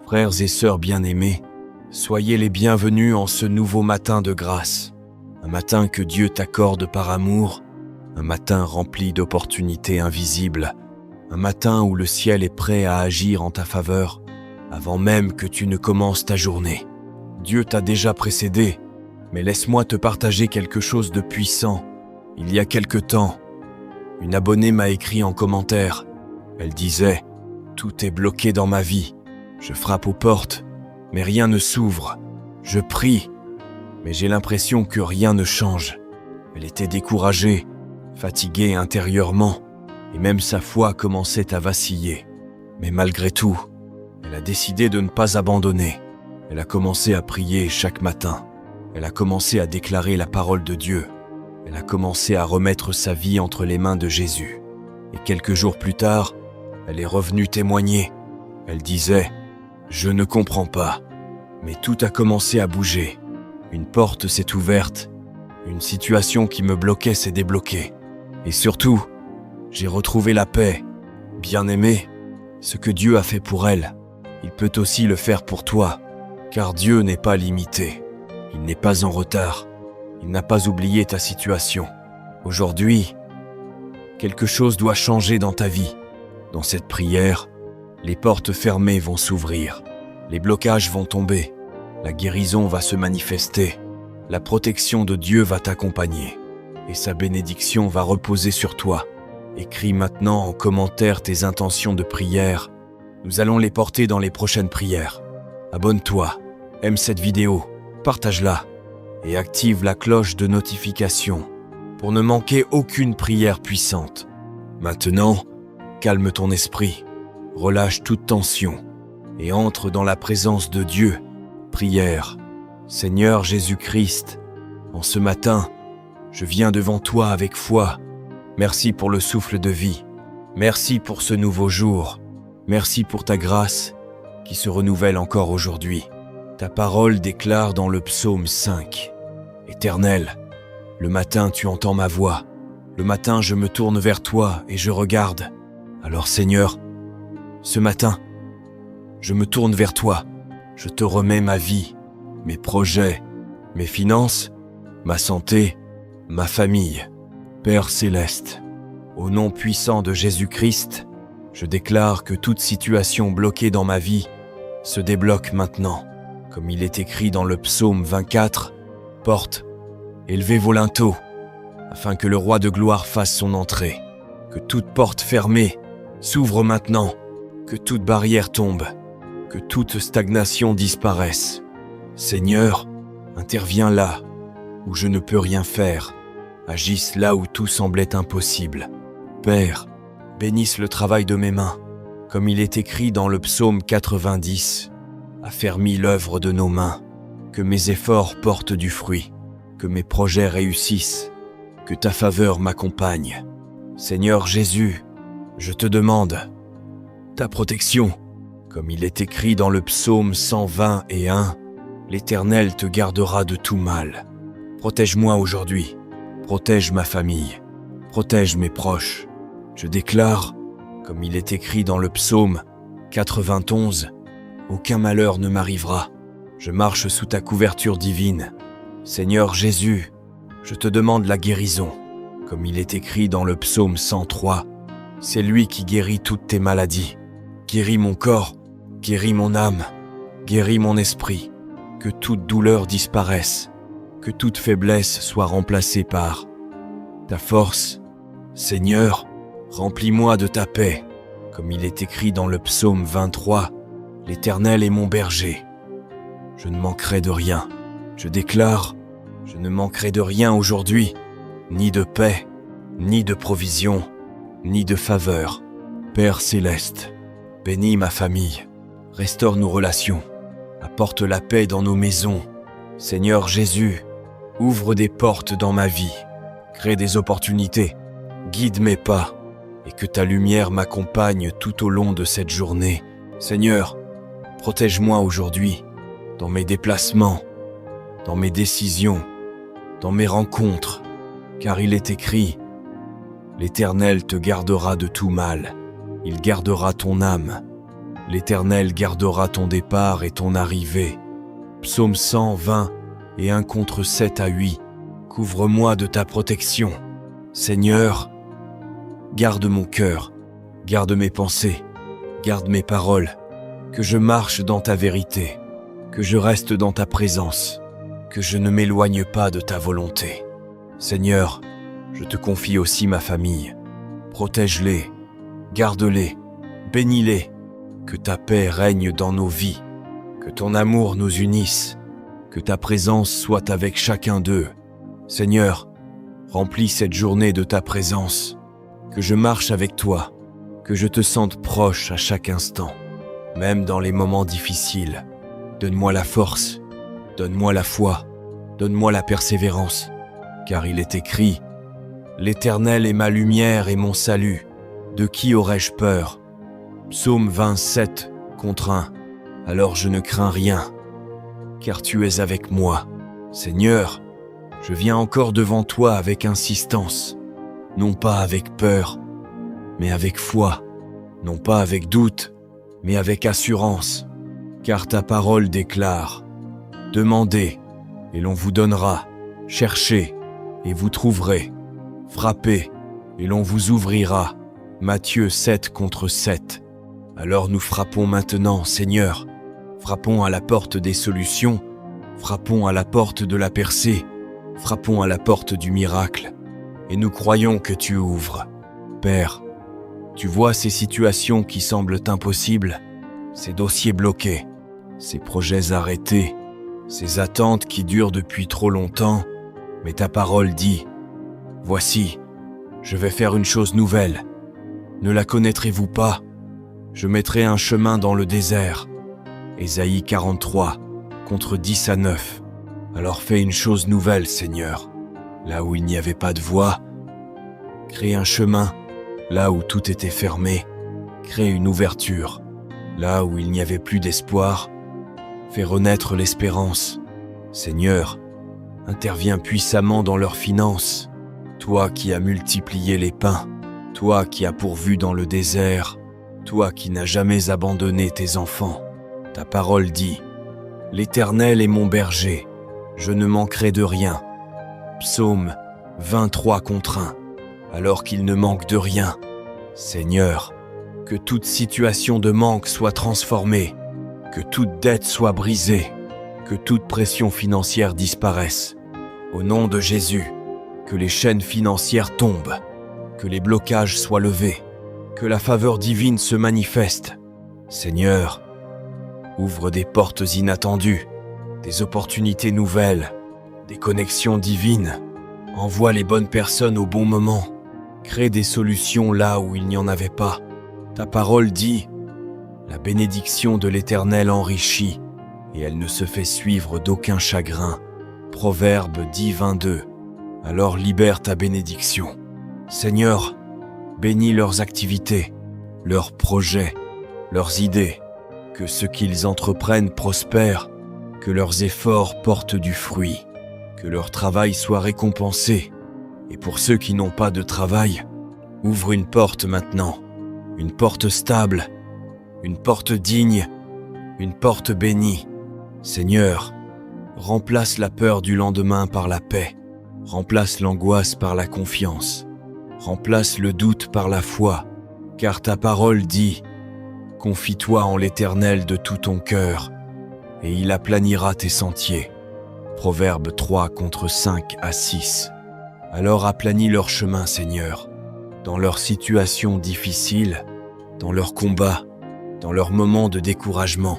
Frères et sœurs bien-aimés, soyez les bienvenus en ce nouveau matin de grâce. Un matin que Dieu t'accorde par amour, un matin rempli d'opportunités invisibles, un matin où le ciel est prêt à agir en ta faveur, avant même que tu ne commences ta journée. Dieu t'a déjà précédé, mais laisse-moi te partager quelque chose de puissant. Il y a quelque temps, une abonnée m'a écrit en commentaire. Elle disait « Tout est bloqué dans ma vie. Je frappe aux portes, mais rien ne s'ouvre. Je prie, mais j'ai l'impression que rien ne change. » Elle était découragée, fatiguée intérieurement, et même sa foi commençait à vaciller. Mais malgré tout, elle a décidé de ne pas abandonner. Elle a commencé à prier chaque matin. Elle a commencé à déclarer la parole de Dieu. Elle a commencé à remettre sa vie entre les mains de Jésus. Et quelques jours plus tard, elle est revenue témoigner. Elle disait « Je ne comprends pas, mais tout a commencé à bouger. Une porte s'est ouverte, une situation qui me bloquait s'est débloquée. Et surtout, j'ai retrouvé la paix. Bien-aimé, ce que Dieu a fait pour elle, il peut aussi le faire pour toi, car Dieu n'est pas limité. Il n'est pas en retard. Il n'a pas oublié ta situation. Aujourd'hui, quelque chose doit changer dans ta vie. Dans cette prière, les portes fermées vont s'ouvrir. Les blocages vont tomber. La guérison va se manifester. La protection de Dieu va t'accompagner. Et sa bénédiction va reposer sur toi. Écris maintenant en commentaire tes intentions de prière. Nous allons les porter dans les prochaines prières. Abonne-toi, aime cette vidéo, partage-la et active la cloche de notification pour ne manquer aucune prière puissante. Maintenant, calme ton esprit, relâche toute tension et entre dans la présence de Dieu. Prière. Seigneur Jésus-Christ, en ce matin, je viens devant toi avec foi. Merci pour le souffle de vie. Merci pour ce nouveau jour. Merci pour ta grâce qui se renouvelle encore aujourd'hui. Ta parole déclare dans le psaume 5. Éternel, le matin tu entends ma voix. Le matin je me tourne vers toi et je regarde. Alors Seigneur, ce matin, je me tourne vers toi. Je te remets ma vie, mes projets, mes finances, ma santé, ma famille. Père céleste, au nom puissant de Jésus-Christ, je déclare que toute situation bloquée dans ma vie se débloque maintenant. Comme il est écrit dans le psaume 24, « Porte, élevez vos linteaux, afin que le roi de gloire fasse son entrée. Que toute porte fermée s'ouvre maintenant, que toute barrière tombe, que toute stagnation disparaisse. Seigneur, interviens là où je ne peux rien faire, agisse là où tout semblait impossible. Père, bénisse le travail de mes mains, comme il est écrit dans le psaume 90. Affermis l'œuvre de nos mains, que mes efforts portent du fruit, que mes projets réussissent, que ta faveur m'accompagne. Seigneur Jésus, je te demande ta protection, comme il est écrit dans le psaume 121, l'Éternel te gardera de tout mal. Protège-moi aujourd'hui, protège ma famille, protège mes proches. Je déclare, comme il est écrit dans le psaume 91, aucun malheur ne m'arrivera. Je marche sous ta couverture divine. Seigneur Jésus, je te demande la guérison. Comme il est écrit dans le psaume 103, c'est lui qui guérit toutes tes maladies. Guéris mon corps, guéris mon âme, guéris mon esprit. Que toute douleur disparaisse, que toute faiblesse soit remplacée par ta force. Seigneur, remplis-moi de ta paix. Comme il est écrit dans le psaume 23, l'Éternel est mon berger. Je ne manquerai de rien. Je déclare, je ne manquerai de rien aujourd'hui, ni de paix, ni de provision, ni de faveur. Père céleste, bénis ma famille, restaure nos relations, apporte la paix dans nos maisons. Seigneur Jésus, ouvre des portes dans ma vie, crée des opportunités, guide mes pas, et que ta lumière m'accompagne tout au long de cette journée. Seigneur, protège-moi aujourd'hui, dans mes déplacements, dans mes décisions, dans mes rencontres, car il est écrit « L'Éternel te gardera de tout mal, il gardera ton âme. L'Éternel gardera ton départ et ton arrivée. Psaume 120 et 1 contre 7 à 8. Couvre-moi de ta protection. Seigneur, garde mon cœur, garde mes pensées, garde mes paroles, que je marche dans ta vérité, que je reste dans ta présence, que je ne m'éloigne pas de ta volonté. Seigneur, je te confie aussi ma famille. Protège-les, garde-les, bénis-les, que ta paix règne dans nos vies, que ton amour nous unisse, que ta présence soit avec chacun d'eux. Seigneur, remplis cette journée de ta présence, que je marche avec toi, que je te sente proche à chaque instant, même dans les moments difficiles. Donne-moi la force, donne-moi la foi, donne-moi la persévérance, car il est écrit « L'Éternel est ma lumière et mon salut, de qui aurais-je peur ?» Psaume 27 contre 1. Alors je ne crains rien, car tu es avec moi. Seigneur, je viens encore devant toi avec insistance, non pas avec peur, mais avec foi, non pas avec doute, mais avec assurance, car ta parole déclare « Demandez, et l'on vous donnera, cherchez, et vous trouverez, frappez, et l'on vous ouvrira. » Matthieu 7 contre 7. Alors nous frappons maintenant, Seigneur, frappons à la porte des solutions, frappons à la porte de la percée, frappons à la porte du miracle, et nous croyons que tu ouvres. Père, tu vois ces situations qui semblent impossibles, ces dossiers bloqués, ces projets arrêtés, ces attentes qui durent depuis trop longtemps, mais ta parole dit « Voici, je vais faire une chose nouvelle. Ne la connaîtrez-vous pas ? Je mettrai un chemin dans le désert. » Ésaïe 43, contre 10 à 9. Alors fais une chose nouvelle, Seigneur. Là où il n'y avait pas de voie, crée un chemin. Là où tout était fermé, crée une ouverture. Là où il n'y avait plus d'espoir, fais renaître l'espérance. Seigneur, interviens puissamment dans leurs finances. Toi qui as multiplié les pains, toi qui as pourvu dans le désert, toi qui n'as jamais abandonné tes enfants. Ta parole dit « L'Éternel est mon berger, je ne manquerai de rien. » Psaume 23 contre 1. Alors qu'il ne manque de rien. Seigneur, que toute situation de manque soit transformée, que toute dette soit brisée, que toute pression financière disparaisse. Au nom de Jésus, que les chaînes financières tombent, que les blocages soient levés, que la faveur divine se manifeste. Seigneur, ouvre des portes inattendues, des opportunités nouvelles, des connexions divines. Envoie les bonnes personnes au bon moment. Crée des solutions là où il n'y en avait pas. Ta parole dit « La bénédiction de l'Éternel enrichit, et elle ne se fait suivre d'aucun chagrin. » Proverbe 10, 22. Alors libère ta bénédiction. Seigneur, bénis leurs activités, leurs projets, leurs idées. Que ce qu'ils entreprennent prospère, que leurs efforts portent du fruit, que leur travail soit récompensé. Et pour ceux qui n'ont pas de travail, ouvre une porte maintenant, une porte stable, une porte digne, une porte bénie. Seigneur, remplace la peur du lendemain par la paix, remplace l'angoisse par la confiance, remplace le doute par la foi, car ta parole dit « Confie-toi en l'Éternel de tout ton cœur, et il aplanira tes sentiers. » Proverbe 3 contre 5 à 6. Alors aplanis leur chemin, Seigneur, dans leurs situations difficiles, dans leurs combats, dans leurs moments de découragement.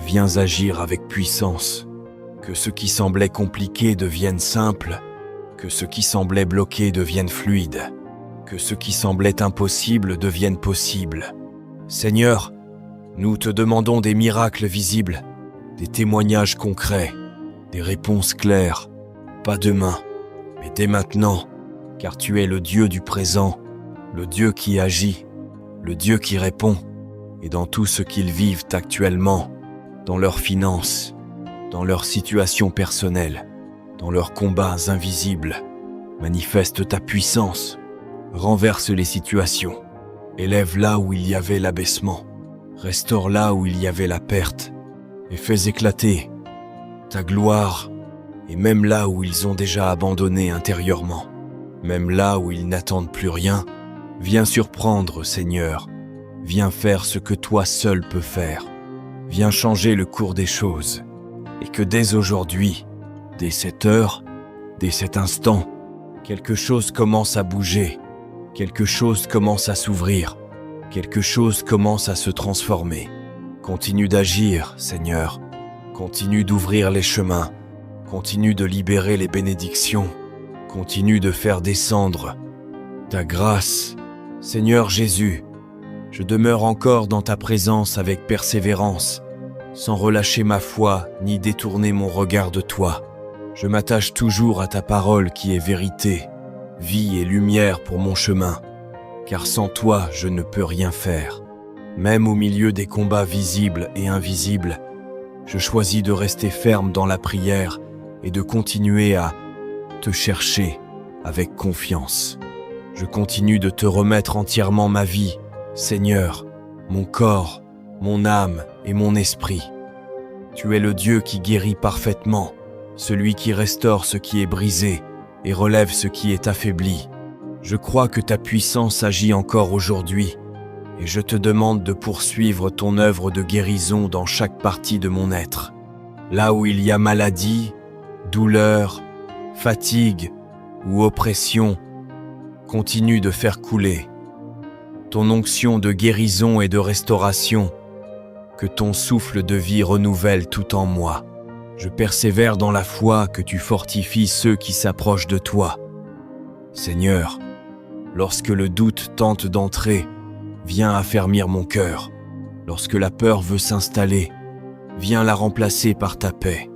Viens agir avec puissance, que ce qui semblait compliqué devienne simple, que ce qui semblait bloqué devienne fluide, que ce qui semblait impossible devienne possible. Seigneur, nous te demandons des miracles visibles, des témoignages concrets, des réponses claires, pas demain, mais dès maintenant, car tu es le Dieu du présent, le Dieu qui agit, le Dieu qui répond, et dans tout ce qu'ils vivent actuellement, dans leurs finances, dans leurs situations personnelles, dans leurs combats invisibles, manifeste ta puissance, renverse les situations, élève là où il y avait l'abaissement, Restaure là où il y avait la perte et fais éclater ta gloire, et même là où ils ont déjà abandonné intérieurement, même là où ils n'attendent plus rien, viens surprendre, Seigneur. Viens faire ce que toi seul peux faire. Viens changer le cours des choses. Et que dès aujourd'hui, dès cette heure, dès cet instant, quelque chose commence à bouger, quelque chose commence à s'ouvrir, quelque chose commence à se transformer. Continue d'agir, Seigneur. Continue d'ouvrir les chemins. Continue de libérer les bénédictions. Continue de faire descendre ta grâce. Seigneur Jésus, je demeure encore dans ta présence avec persévérance, sans relâcher ma foi ni détourner mon regard de toi. Je m'attache toujours à ta parole qui est vérité, vie et lumière pour mon chemin, car sans toi je ne peux rien faire. Même au milieu des combats visibles et invisibles, je choisis de rester ferme dans la prière et de continuer à te chercher avec confiance. Je continue de te remettre entièrement ma vie, Seigneur, mon corps, mon âme et mon esprit. Tu es le Dieu qui guérit parfaitement, celui qui restaure ce qui est brisé et relève ce qui est affaibli. Je crois que ta puissance agit encore aujourd'hui et je te demande de poursuivre ton œuvre de guérison dans chaque partie de mon être. Là où il y a maladie, douleur, fatigue ou oppression, continue de faire couler ton onction de guérison et de restauration, que ton souffle de vie renouvelle tout en moi. Je persévère dans la foi que tu fortifies ceux qui s'approchent de toi. Seigneur, lorsque le doute tente d'entrer, viens affermir mon cœur. Lorsque la peur veut s'installer, viens la remplacer par ta paix.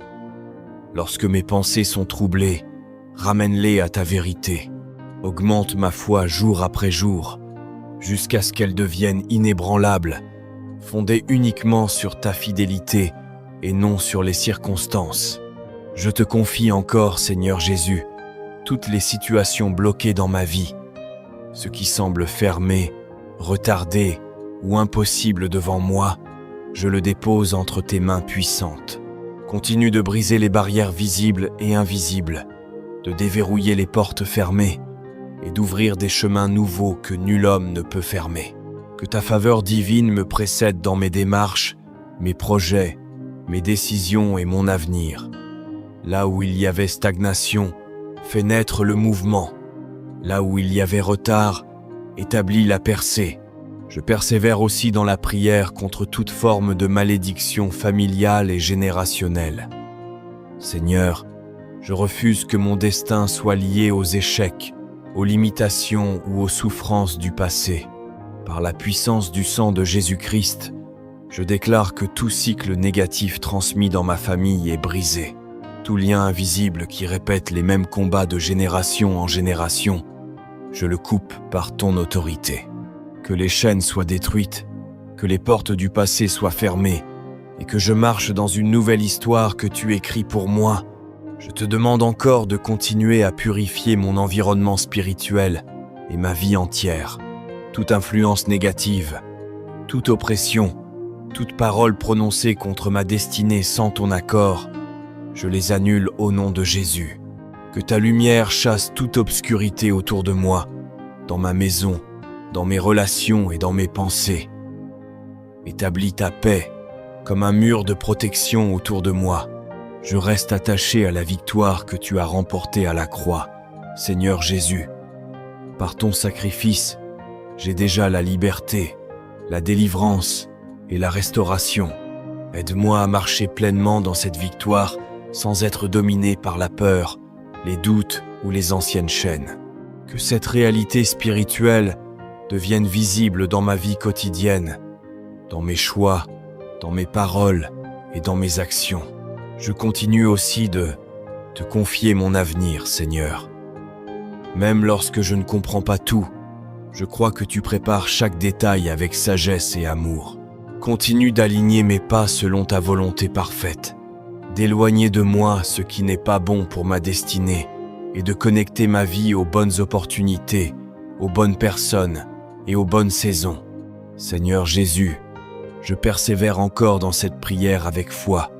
Lorsque mes pensées sont troublées, ramène-les à ta vérité. Augmente ma foi jour après jour, jusqu'à ce qu'elle devienne inébranlable, fondée uniquement sur ta fidélité et non sur les circonstances. Je te confie encore, Seigneur Jésus, toutes les situations bloquées dans ma vie, ce qui semble fermé, retardé ou impossible devant moi, je le dépose entre tes mains puissantes. Continue de briser les barrières visibles et invisibles, de déverrouiller les portes fermées et d'ouvrir des chemins nouveaux que nul homme ne peut fermer. Que ta faveur divine me précède dans mes démarches, mes projets, mes décisions et mon avenir. Là où il y avait stagnation, fais naître le mouvement. Là où il y avait retard, établis la percée. Je persévère aussi dans la prière contre toute forme de malédiction familiale et générationnelle. Seigneur, je refuse que mon destin soit lié aux échecs, aux limitations ou aux souffrances du passé. Par la puissance du sang de Jésus-Christ, je déclare que tout cycle négatif transmis dans ma famille est brisé. Tout lien invisible qui répète les mêmes combats de génération en génération, je le coupe par ton autorité. Que les chaînes soient détruites, que les portes du passé soient fermées et que je marche dans une nouvelle histoire que tu écris pour moi. Je te demande encore de continuer à purifier mon environnement spirituel et ma vie entière. Toute influence négative, toute oppression, toute parole prononcée contre ma destinée sans ton accord, je les annule au nom de Jésus. Que ta lumière chasse toute obscurité autour de moi, dans ma maison, dans mes relations et dans mes pensées. Établis ta paix comme un mur de protection autour de moi. Je reste attaché à la victoire que tu as remportée à la croix, Seigneur Jésus. Par ton sacrifice, j'ai déjà la liberté, la délivrance et la restauration. Aide-moi à marcher pleinement dans cette victoire sans être dominé par la peur, les doutes ou les anciennes chaînes. Que cette réalité spirituelle devienne visible dans ma vie quotidienne, dans mes choix, dans mes paroles et dans mes actions. Je continue aussi de te confier mon avenir, Seigneur. Même lorsque je ne comprends pas tout, je crois que tu prépares chaque détail avec sagesse et amour. Continue d'aligner mes pas selon ta volonté parfaite, d'éloigner de moi ce qui n'est pas bon pour ma destinée et de connecter ma vie aux bonnes opportunités, aux bonnes personnes et aux bonnes saisons. Seigneur Jésus, Je persévère encore dans cette prière avec foi,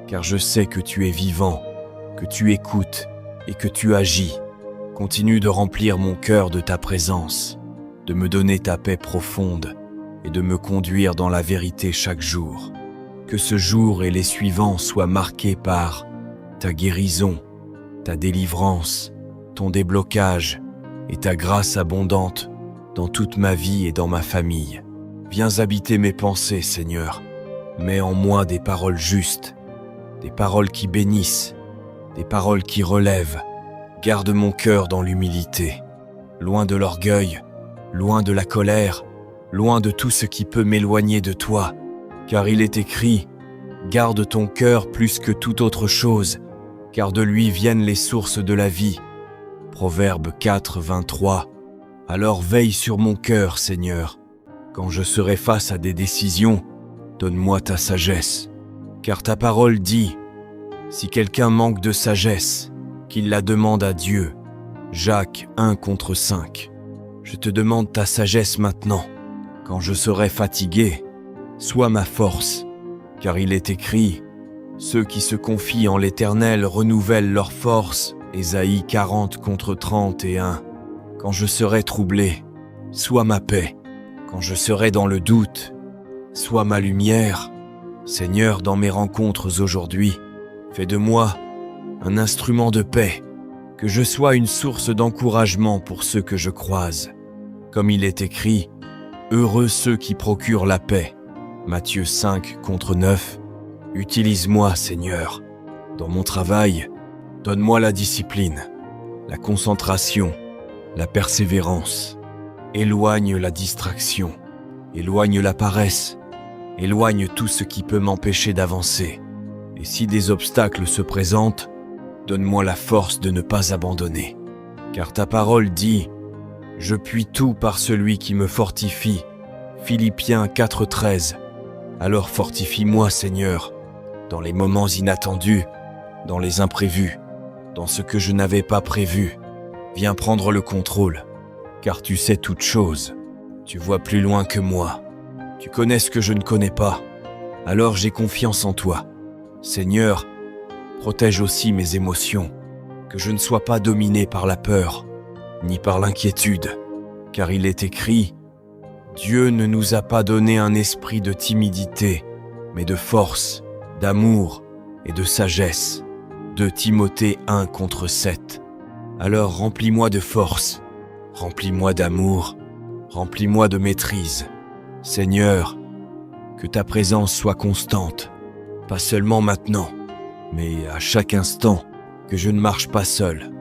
car je sais que tu es vivant, que tu écoutes et que tu agis. Continue de remplir mon cœur de ta présence, de me donner ta paix profonde et de me conduire dans la vérité chaque jour. Que ce jour et les suivants soient marqués par ta guérison, ta délivrance, ton déblocage et ta grâce abondante dans toute ma vie et dans ma famille. Viens habiter mes pensées, Seigneur. Mets en moi des paroles justes, des paroles qui bénissent, des paroles qui relèvent. Garde mon cœur dans l'humilité, loin de l'orgueil, loin de la colère, loin de tout ce qui peut m'éloigner de toi. Car il est écrit, garde ton cœur plus que toute autre chose, car de lui viennent les sources de la vie. Proverbe 4, 23. Alors veille sur mon cœur, Seigneur. Quand je serai face à des décisions, donne-moi ta sagesse. Car ta parole dit, si quelqu'un manque de sagesse, qu'il la demande à Dieu. Jacques 1:5. Je te demande ta sagesse maintenant. Quand je serai fatigué, sois ma force. Car il est écrit, ceux qui se confient en l'Éternel renouvellent leur force. Ésaïe 40:31. Quand je serai troublé, sois ma paix. Quand je serai dans le doute, sois ma lumière. Seigneur, dans mes rencontres aujourd'hui, fais de moi un instrument de paix, que je sois une source d'encouragement pour ceux que je croise. Comme il est écrit, heureux ceux qui procurent la paix. Matthieu 5:9. Utilise-moi, Seigneur. Dans mon travail, donne-moi la discipline, la concentration, la persévérance. Éloigne la distraction, éloigne la paresse, éloigne tout ce qui peut m'empêcher d'avancer. Et si des obstacles se présentent, donne-moi la force de ne pas abandonner. Car ta parole dit, je puis tout par celui qui me fortifie. Philippiens 4:13. Alors fortifie-moi, Seigneur, dans les moments inattendus, dans les imprévus, dans ce que je n'avais pas prévu. Viens prendre le contrôle, car tu sais toutes choses. Tu vois plus loin que moi. Tu connais ce que je ne connais pas. Alors j'ai confiance en toi. Seigneur, protège aussi mes émotions, que je ne sois pas dominé par la peur, ni par l'inquiétude, car il est écrit, Dieu ne nous a pas donné un esprit de timidité, mais de force, d'amour et de sagesse. 2 Timothée 1:7. Alors remplis-moi de force, remplis-moi d'amour, remplis-moi de maîtrise. Seigneur, que ta présence soit constante, pas seulement maintenant, mais à chaque instant, que je ne marche pas seul,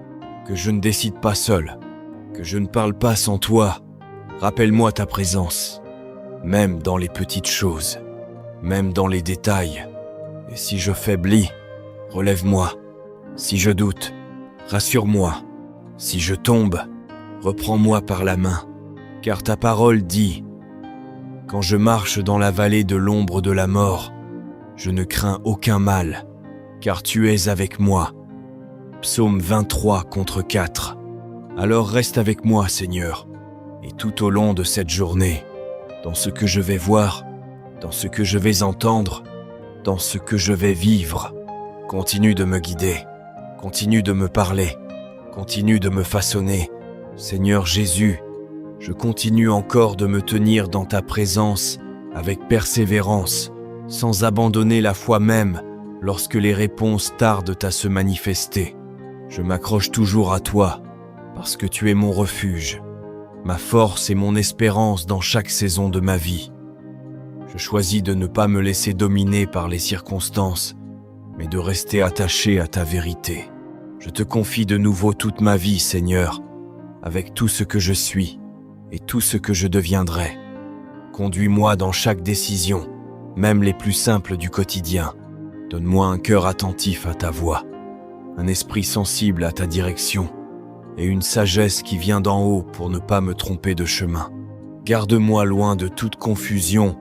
que je ne décide pas seul, que je ne parle pas sans toi. Rappelle-moi ta présence, même dans les petites choses, même dans les détails. Et si je faiblis, relève-moi. Si je doute, rassure-moi. Si je tombe, reprends-moi par la main. Car ta parole dit, quand je marche dans la vallée de l'ombre de la mort, je ne crains aucun mal, car tu es avec moi. Psaume 23:4. Alors reste avec moi, Seigneur, et tout au long de cette journée, dans ce que je vais voir, dans ce que je vais entendre, dans ce que je vais vivre, continue de me guider, continue de me parler, continue de me façonner. Seigneur Jésus, je continue encore de me tenir dans ta présence avec persévérance, sans abandonner la foi même lorsque les réponses tardent à se manifester. Je m'accroche toujours à toi, parce que tu es mon refuge, ma force et mon espérance dans chaque saison de ma vie. Je choisis de ne pas me laisser dominer par les circonstances, mais de rester attaché à ta vérité. Je te confie de nouveau toute ma vie, Seigneur, avec tout ce que je suis et tout ce que je deviendrai. Conduis-moi dans chaque décision, même les plus simples du quotidien. Donne-moi un cœur attentif à ta voix, un esprit sensible à ta direction et une sagesse qui vient d'en haut pour ne pas me tromper de chemin. Garde-moi loin de toute confusion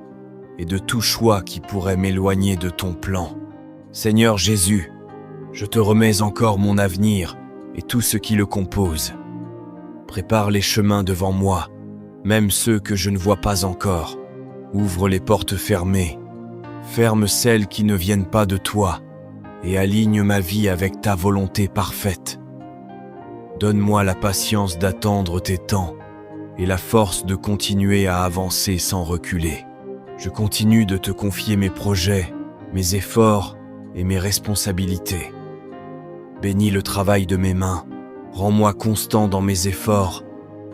et de tout choix qui pourrait m'éloigner de ton plan. Seigneur Jésus, je te remets encore mon avenir et tout ce qui le compose. Prépare les chemins devant moi, même ceux que je ne vois pas encore. Ouvre les portes fermées, ferme celles qui ne viennent pas de toi, et aligne ma vie avec ta volonté parfaite. Donne-moi la patience d'attendre tes temps, et la force de continuer à avancer sans reculer. Je continue de te confier mes projets, mes efforts et mes responsabilités. Bénis le travail de mes mains, rends-moi constant dans mes efforts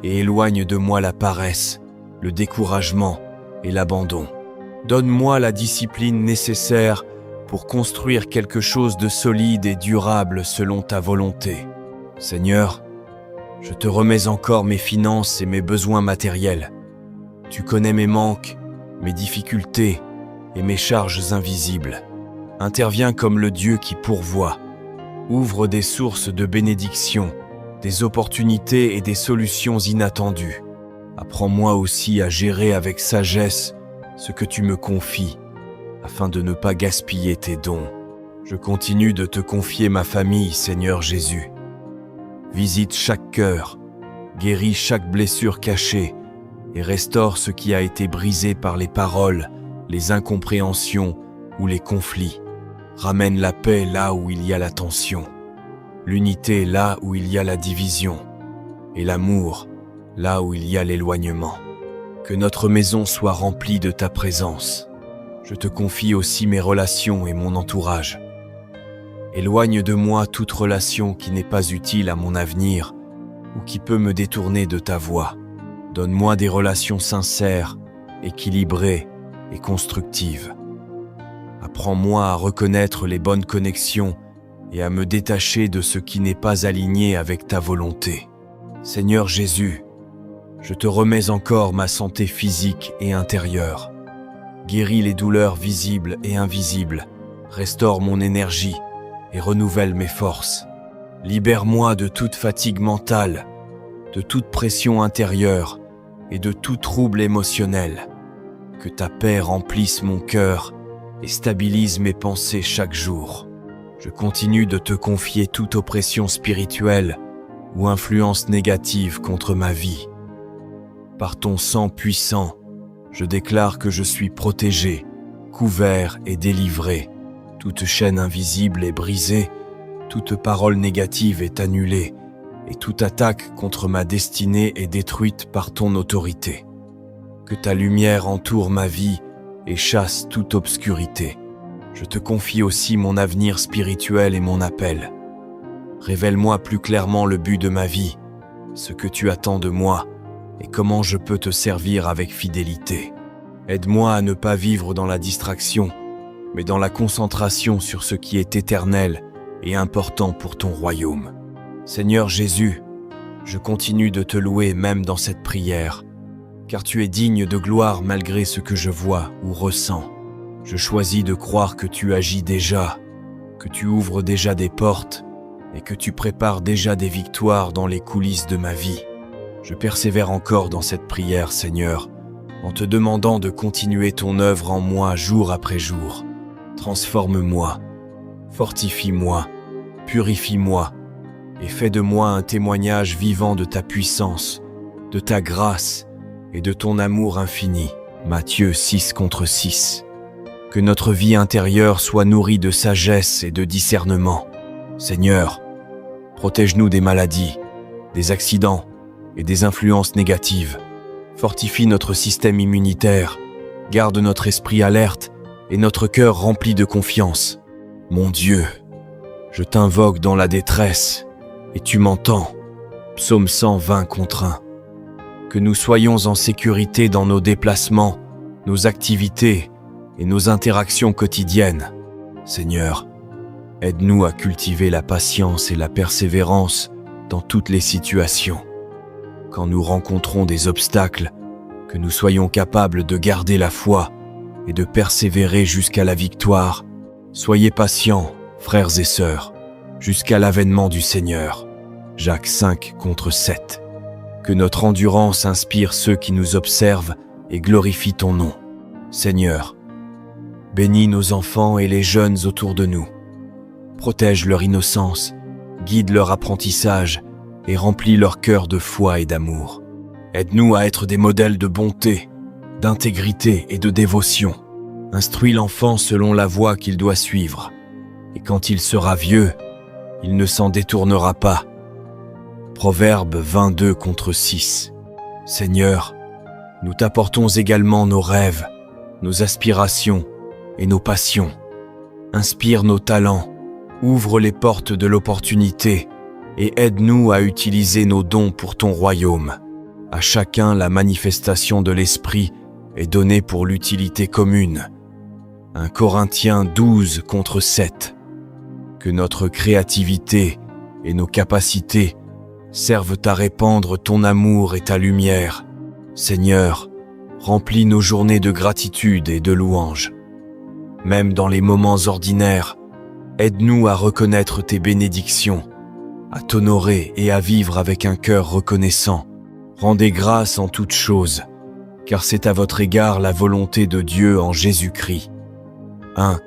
et éloigne de moi la paresse, le découragement et l'abandon. Donne-moi la discipline nécessaire pour construire quelque chose de solide et durable selon ta volonté. Seigneur, je te remets encore mes finances et mes besoins matériels. Tu connais mes manques, mes difficultés et mes charges invisibles. Interviens comme le Dieu qui pourvoit. Ouvre des sources de bénédiction, des opportunités et des solutions inattendues. Apprends-moi aussi à gérer avec sagesse ce que tu me confies, afin de ne pas gaspiller tes dons. Je continue de te confier ma famille, Seigneur Jésus. Visite chaque cœur, guéris chaque blessure cachée et restaure ce qui a été brisé par les paroles, les incompréhensions ou les conflits. Ramène la paix là où il y a la tension, l'unité là où il y a la division et l'amour là où il y a l'éloignement. Que notre maison soit remplie de ta présence. Je te confie aussi mes relations et mon entourage. Éloigne de moi toute relation qui n'est pas utile à mon avenir ou qui peut me détourner de ta voie. Donne-moi des relations sincères, équilibrées et constructives. Apprends-moi à reconnaître les bonnes connexions et à me détacher de ce qui n'est pas aligné avec ta volonté. Seigneur Jésus, je te remets encore ma santé physique et intérieure. Guéris les douleurs visibles et invisibles, restaure mon énergie et renouvelle mes forces. Libère-moi de toute fatigue mentale, de toute pression intérieure et de tout trouble émotionnel. Que ta paix remplisse mon cœur et stabilise mes pensées chaque jour. Je continue de te confier toute oppression spirituelle ou influence négative contre ma vie. Par ton sang puissant, je déclare que je suis protégé, couvert et délivré. Toute chaîne invisible est brisée, toute parole négative est annulée, et toute attaque contre ma destinée est détruite par ton autorité. Que ta lumière entoure ma vie et chasse toute obscurité. Je te confie aussi mon avenir spirituel et mon appel. Révèle-moi plus clairement le but de ma vie, ce que tu attends de moi, et comment je peux te servir avec fidélité. Aide-moi à ne pas vivre dans la distraction, mais dans la concentration sur ce qui est éternel et important pour ton royaume. Seigneur Jésus, je continue de te louer même dans cette prière, car tu es digne de gloire malgré ce que je vois ou ressens. Je choisis de croire que tu agis déjà, que tu ouvres déjà des portes et que tu prépares déjà des victoires dans les coulisses de ma vie. Je persévère encore dans cette prière, Seigneur, en te demandant de continuer ton œuvre en moi jour après jour. Transforme-moi, fortifie-moi, purifie-moi et fais de moi un témoignage vivant de ta puissance, de ta grâce et de ton amour infini. Matthieu 6:6. Que notre vie intérieure soit nourrie de sagesse et de discernement. Seigneur, protège-nous des maladies, des accidents et des influences négatives. Fortifie notre système immunitaire, garde notre esprit alerte et notre cœur rempli de confiance. Mon Dieu, je t'invoque dans la détresse et tu m'entends. Psaume 120:1. Que nous soyons en sécurité dans nos déplacements, nos activités et nos interactions quotidiennes. Seigneur, aide-nous à cultiver la patience et la persévérance dans toutes les situations. Quand nous rencontrons des obstacles, que nous soyons capables de garder la foi et de persévérer jusqu'à la victoire. Soyez patients, frères et sœurs, jusqu'à l'avènement du Seigneur. Jacques 5:7. Que notre endurance inspire ceux qui nous observent et glorifie ton nom. Seigneur, bénis nos enfants et les jeunes autour de nous. Protège leur innocence, guide leur apprentissage et remplis leur cœur de foi et d'amour. Aide-nous à être des modèles de bonté, d'intégrité et de dévotion. Instruis l'enfant selon la voie qu'il doit suivre, et quand il sera vieux, il ne s'en détournera pas. Proverbe 22:6. Seigneur, nous t'apportons également nos rêves, nos aspirations et nos passions. Inspire nos talents, ouvre les portes de l'opportunité et aide-nous à utiliser nos dons pour ton royaume. À chacun, la manifestation de l'Esprit est donnée pour l'utilité commune. 1 Corinthiens 12:7. Que notre créativité et nos capacités servent à répandre ton amour et ta lumière. Seigneur, remplis nos journées de gratitude et de louange. Même dans les moments ordinaires, aide-nous à reconnaître tes bénédictions, à t'honorer et à vivre avec un cœur reconnaissant. Rendez grâce en toutes choses, car c'est à votre égard la volonté de Dieu en Jésus-Christ. 1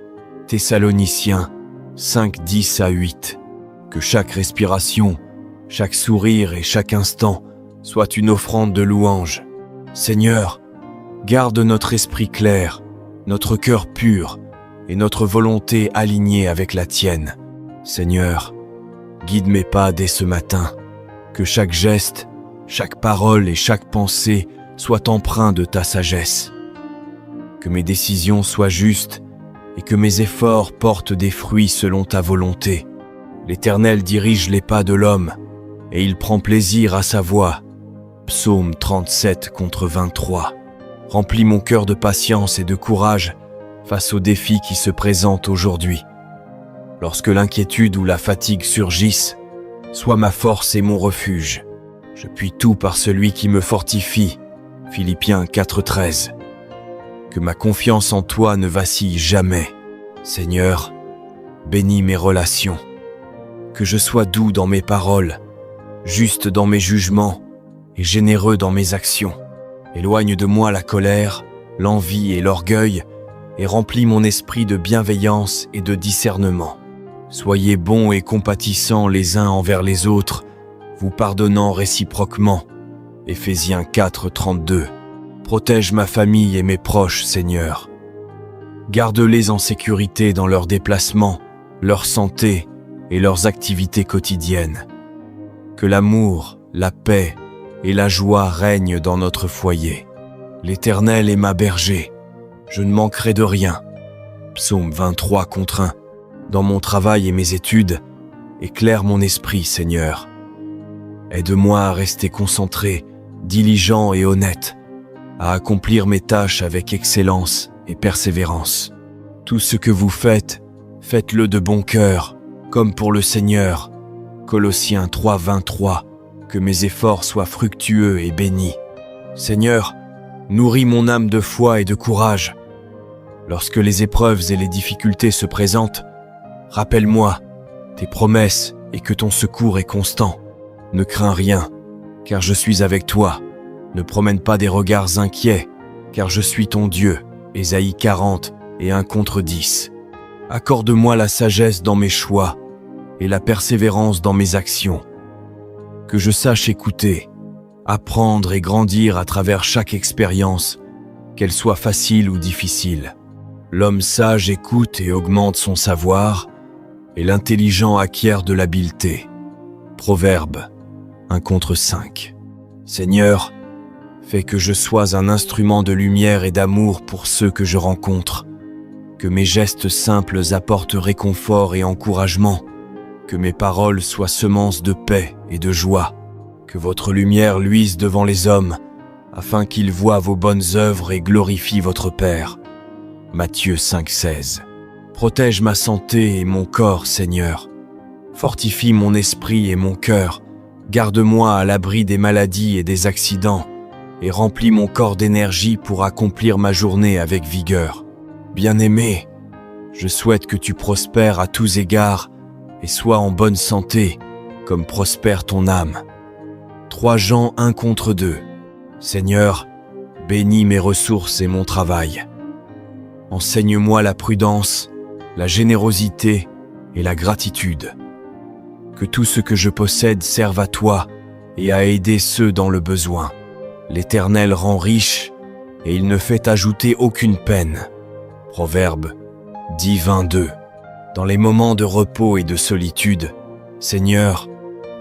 Thessaloniciens 5:10-8. Que chaque respiration, chaque sourire et chaque instant soit une offrande de louange. Seigneur, garde notre esprit clair, notre cœur pur et notre volonté alignée avec la tienne. Seigneur, guide mes pas dès ce matin, que chaque geste, chaque parole et chaque pensée soient empreints de ta sagesse. Que mes décisions soient justes et que mes efforts portent des fruits selon ta volonté. L'Éternel dirige les pas de l'homme et il prend plaisir à sa voie. Psaume 37:23. Remplis mon cœur de patience et de courage face aux défis qui se présentent aujourd'hui. Lorsque l'inquiétude ou la fatigue surgissent, sois ma force et mon refuge. Je puis tout par celui qui me fortifie. Philippiens 4:13. Que ma confiance en toi ne vacille jamais. Seigneur, bénis mes relations. Que je sois doux dans mes paroles, juste dans mes jugements et généreux dans mes actions. Éloigne de moi la colère, l'envie et l'orgueil et remplis mon esprit de bienveillance et de discernement. Soyez bons et compatissants les uns envers les autres, vous pardonnant réciproquement. Éphésiens 4:32. Protège ma famille et mes proches, Seigneur. Garde-les en sécurité dans leurs déplacements, leur santé et leurs activités quotidiennes. Que l'amour, la paix et la joie règnent dans notre foyer. L'Éternel est ma berger, je ne manquerai de rien. Psaume 23:1. Dans mon travail et mes études, éclaire mon esprit, Seigneur. Aide-moi à rester concentré, diligent et honnête, à accomplir mes tâches avec excellence et persévérance. Tout ce que vous faites, faites-le de bon cœur, comme pour le Seigneur. Colossiens 3:23. Que mes efforts soient fructueux et bénis. Seigneur, nourris mon âme de foi et de courage. Lorsque les épreuves et les difficultés se présentent, rappelle-moi tes promesses et que ton secours est constant. Ne crains rien, car je suis avec toi. Ne promène pas des regards inquiets, car je suis ton Dieu. Ésaïe 40:1-10. Accorde-moi la sagesse dans mes choix et la persévérance dans mes actions. Que je sache écouter, apprendre et grandir à travers chaque expérience, qu'elle soit facile ou difficile. L'homme sage écoute et augmente son savoir, et l'intelligent acquiert de l'habileté. Proverbe 1:5. Seigneur, fais que je sois un instrument de lumière et d'amour pour ceux que je rencontre, que mes gestes simples apportent réconfort et encouragement, que mes paroles soient semences de paix et de joie, que votre lumière luise devant les hommes, afin qu'ils voient vos bonnes œuvres et glorifient votre Père. Matthieu 5:16. Protège ma santé et mon corps, Seigneur. Fortifie mon esprit et mon cœur. Garde-moi à l'abri des maladies et des accidents, et remplis mon corps d'énergie pour accomplir ma journée avec vigueur. Bien-aimé, je souhaite que tu prospères à tous égards et sois en bonne santé, comme prospère ton âme. 3 Jean 1:2. Seigneur, bénis mes ressources et mon travail. Enseigne-moi la prudence, la générosité et la gratitude. Que tout ce que je possède serve à toi et à aider ceux dans le besoin. L'Éternel rend riche et il ne fait ajouter aucune peine. Proverbe 10:22. Dans les moments de repos et de solitude, Seigneur,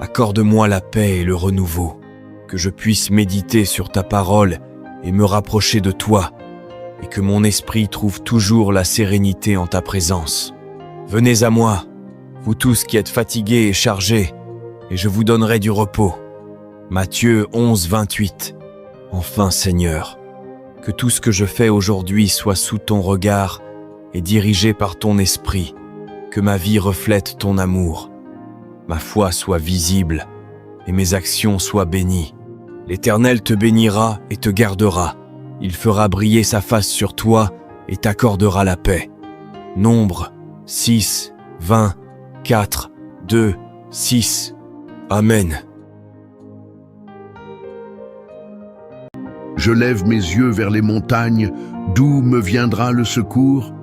accorde-moi la paix et le renouveau, que je puisse méditer sur ta parole et me rapprocher de toi, et que mon esprit trouve toujours la sérénité en ta présence. Venez à moi, vous tous qui êtes fatigués et chargés, et je vous donnerai du repos. Matthieu 11:28. Enfin, Seigneur, que tout ce que je fais aujourd'hui soit sous ton regard et dirigé par ton esprit, que ma vie reflète ton amour, ma foi soit visible et mes actions soient bénies. L'Éternel te bénira et te gardera. Il fera briller sa face sur toi et t'accordera la paix. Nombre 6, 20, 4, 2, 6. Amen. Je lève mes yeux vers les montagnes, d'où me viendra le secours?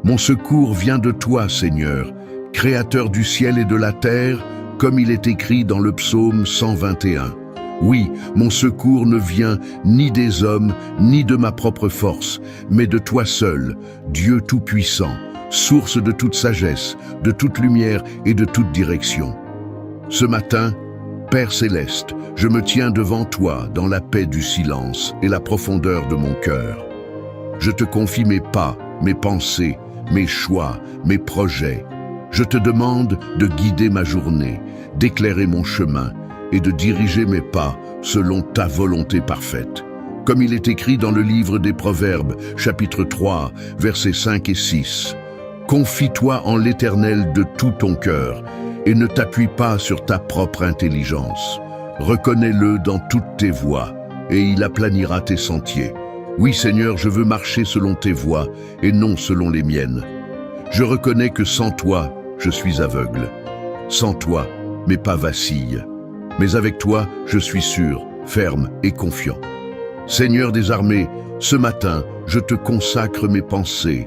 Mon secours vient de toi, Seigneur, Créateur du ciel et de la terre, comme il est écrit dans le psaume 121. Oui, mon secours ne vient ni des hommes, ni de ma propre force, mais de toi seul, Dieu Tout-Puissant, source de toute sagesse, de toute lumière et de toute direction. Ce matin, Père céleste, je me tiens devant toi dans la paix du silence et la profondeur de mon cœur. Je te confie mes pas, mes pensées, mes choix, mes projets. Je te demande de guider ma journée, d'éclairer mon chemin et de diriger mes pas selon ta volonté parfaite. Comme il est écrit dans le livre des Proverbes, chapitre 3, versets 5 et 6. Confie-toi en l'Éternel de tout ton cœur et ne t'appuie pas sur ta propre intelligence. Reconnais-le dans toutes tes voies et il aplanira tes sentiers. Oui, Seigneur, je veux marcher selon tes voies et non selon les miennes. Je reconnais que sans toi, je suis aveugle. Sans toi, mes pas vacillent. Mais avec toi, je suis sûr, ferme et confiant. Seigneur des armées, ce matin, je te consacre mes pensées.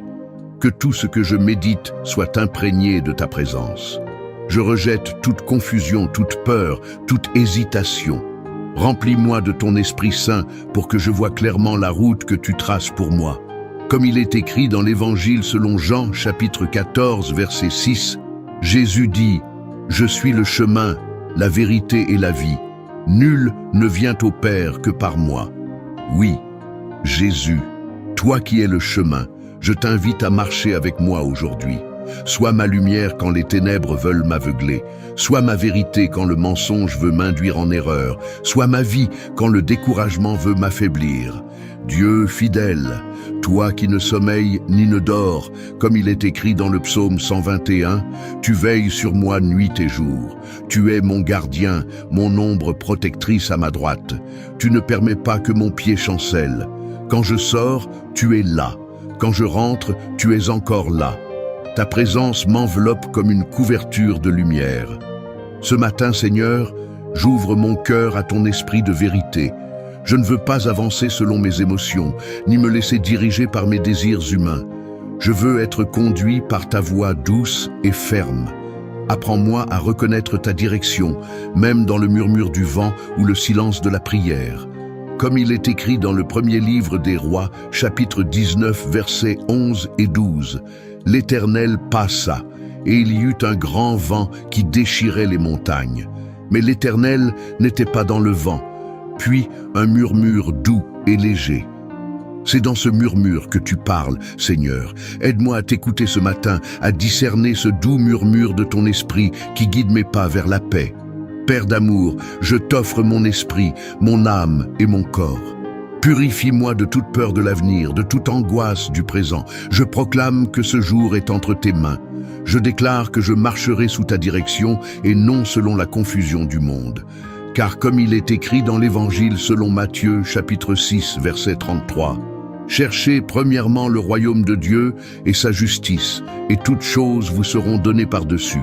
Que tout ce que je médite soit imprégné de ta présence. Je rejette toute confusion, toute peur, toute hésitation. Remplis-moi de ton Esprit Saint pour que je voie clairement la route que tu traces pour moi. Comme il est écrit dans l'Évangile selon Jean, chapitre 14, verset 6, Jésus dit « Je suis le chemin, la vérité et la vie. Nul ne vient au Père que par moi. » Oui, Jésus, toi qui es le chemin, je t'invite à marcher avec moi aujourd'hui. Sois ma lumière quand les ténèbres veulent m'aveugler. Sois ma vérité quand le mensonge veut m'induire en erreur. Sois ma vie quand le découragement veut m'affaiblir. Dieu fidèle, toi qui ne sommeilles ni ne dors, comme il est écrit dans le psaume 121, tu veilles sur moi nuit et jour. Tu es mon gardien, mon ombre protectrice à ma droite. Tu ne permets pas que mon pied chancelle. Quand je sors, tu es là. Quand je rentre, tu es encore là. Ta présence m'enveloppe comme une couverture de lumière. Ce matin, Seigneur, j'ouvre mon cœur à ton esprit de vérité. Je ne veux pas avancer selon mes émotions, ni me laisser diriger par mes désirs humains. Je veux être conduit par ta voix douce et ferme. Apprends-moi à reconnaître ta direction, même dans le murmure du vent ou le silence de la prière. Comme il est écrit dans le premier livre des Rois, chapitre 19, versets 11 et 12, l'Éternel passa, et il y eut un grand vent qui déchirait les montagnes. Mais l'Éternel n'était pas dans le vent, puis un murmure doux et léger. C'est dans ce murmure que tu parles, Seigneur. Aide-moi à t'écouter ce matin, à discerner ce doux murmure de ton esprit qui guide mes pas vers la paix. Père d'amour, je t'offre mon esprit, mon âme et mon corps. Purifie-moi de toute peur de l'avenir, de toute angoisse du présent. Je proclame que ce jour est entre tes mains. Je déclare que je marcherai sous ta direction et non selon la confusion du monde. Car comme il est écrit dans l'Évangile selon Matthieu, chapitre 6, verset 33, « Cherchez premièrement le royaume de Dieu et sa justice, et toutes choses vous seront données par-dessus. »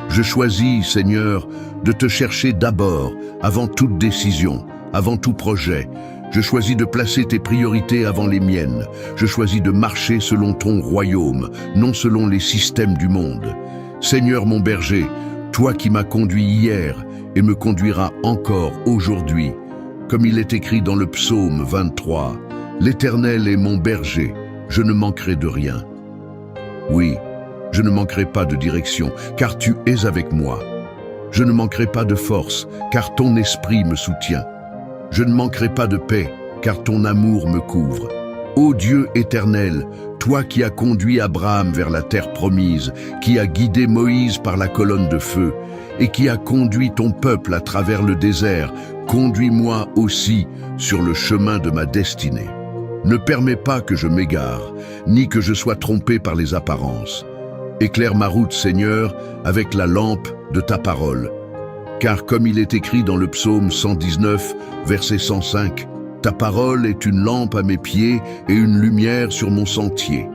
Je choisis, Seigneur, de te chercher d'abord, avant toute décision, avant tout projet. Je choisis de placer tes priorités avant les miennes. Je choisis de marcher selon ton royaume, non selon les systèmes du monde. Seigneur mon berger, toi qui m'as conduit hier et me conduiras encore aujourd'hui, Comme il est écrit dans le psaume 23, « L'Éternel est mon berger, je ne manquerai de rien. » Oui, je ne manquerai pas de direction, car tu es avec moi. Je ne manquerai pas de force, car ton esprit me soutient. Je ne manquerai pas de paix, car ton amour me couvre. Ô Dieu éternel, toi qui as conduit Abraham vers la terre promise, qui as guidé Moïse par la colonne de feu, et qui as conduit ton peuple à travers le désert, conduis-moi aussi sur le chemin de ma destinée. Ne permets pas que je m'égare, ni que je sois trompé par les apparences. Éclaire ma route, Seigneur, avec la lampe de ta parole. Car comme il est écrit dans le psaume 119, verset 105, « Ta parole est une lampe à mes pieds et une lumière sur mon sentier. »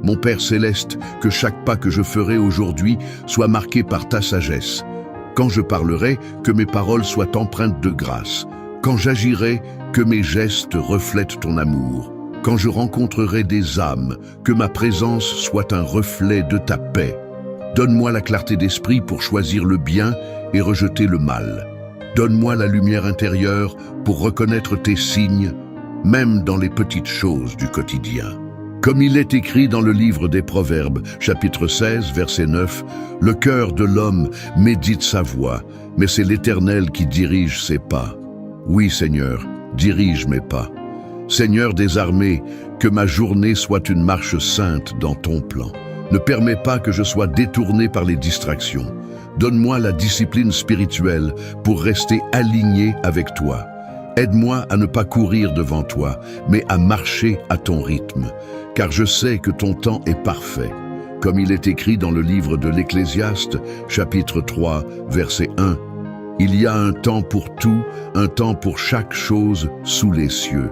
Mon Père céleste, que chaque pas que je ferai aujourd'hui soit marqué par ta sagesse. Quand je parlerai, que mes paroles soient empreintes de grâce. Quand j'agirai, que mes gestes reflètent ton amour. Quand je rencontrerai des âmes, que ma présence soit un reflet de ta paix. Donne-moi la clarté d'esprit pour choisir le bien et rejeter le mal. Donne-moi la lumière intérieure pour reconnaître tes signes, même dans les petites choses du quotidien. Comme il est écrit dans le livre des Proverbes, chapitre 16, verset 9, « Le cœur de l'homme médite sa voie, mais c'est l'Éternel qui dirige ses pas. » Oui, Seigneur, dirige mes pas. Seigneur des armées, que ma journée soit une marche sainte dans ton plan. Ne permets pas que je sois détourné par les distractions. Donne-moi la discipline spirituelle pour rester aligné avec toi. Aide-moi à ne pas courir devant toi, mais à marcher à ton rythme, car je sais que ton temps est parfait. Comme il est écrit dans le livre de l'Ecclésiaste, chapitre 3, verset 1, « Il y a un temps pour tout, un temps pour chaque chose sous les cieux. »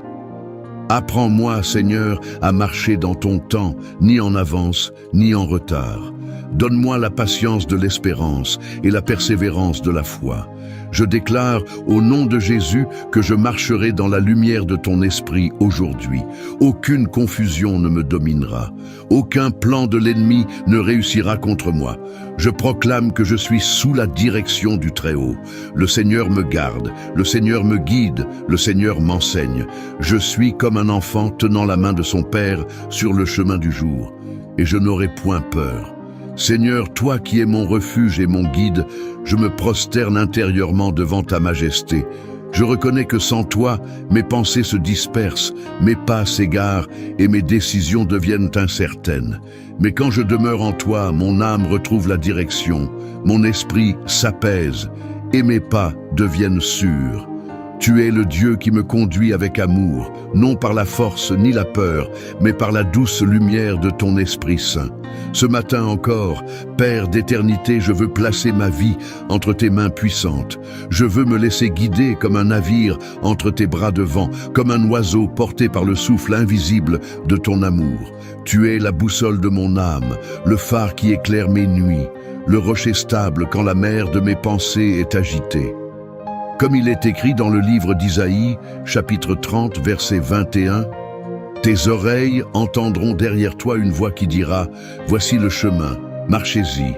Apprends-moi, Seigneur, à marcher dans ton temps, ni en avance, ni en retard. Donne-moi la patience de l'espérance et la persévérance de la foi. Je déclare au nom de Jésus que je marcherai dans la lumière de ton esprit aujourd'hui. Aucune confusion ne me dominera. Aucun plan de l'ennemi ne réussira contre moi. Je proclame que je suis sous la direction du Très-Haut. Le Seigneur me garde, le Seigneur me guide, le Seigneur m'enseigne. Je suis comme un enfant tenant la main de son Père sur le chemin du jour, et je n'aurai point peur. Seigneur, toi qui es mon refuge et mon guide, je me prosterne intérieurement devant ta majesté. Je reconnais que sans toi, mes pensées se dispersent, mes pas s'égarent et mes décisions deviennent incertaines. Mais quand je demeure en toi, mon âme retrouve la direction, mon esprit s'apaise et mes pas deviennent sûrs. Tu es le Dieu qui me conduit avec amour, non par la force ni la peur, mais par la douce lumière de ton Esprit Saint. Ce matin encore, Père d'éternité, je veux placer ma vie entre tes mains puissantes. Je veux me laisser guider comme un navire entre tes bras de vent, comme un oiseau porté par le souffle invisible de ton amour. Tu es la boussole de mon âme, le phare qui éclaire mes nuits, le rocher stable quand la mer de mes pensées est agitée. Comme il est écrit dans le livre d'Isaïe, chapitre 30, verset 21, « Tes oreilles entendront derrière toi une voix qui dira, « Voici le chemin, marchez-y. »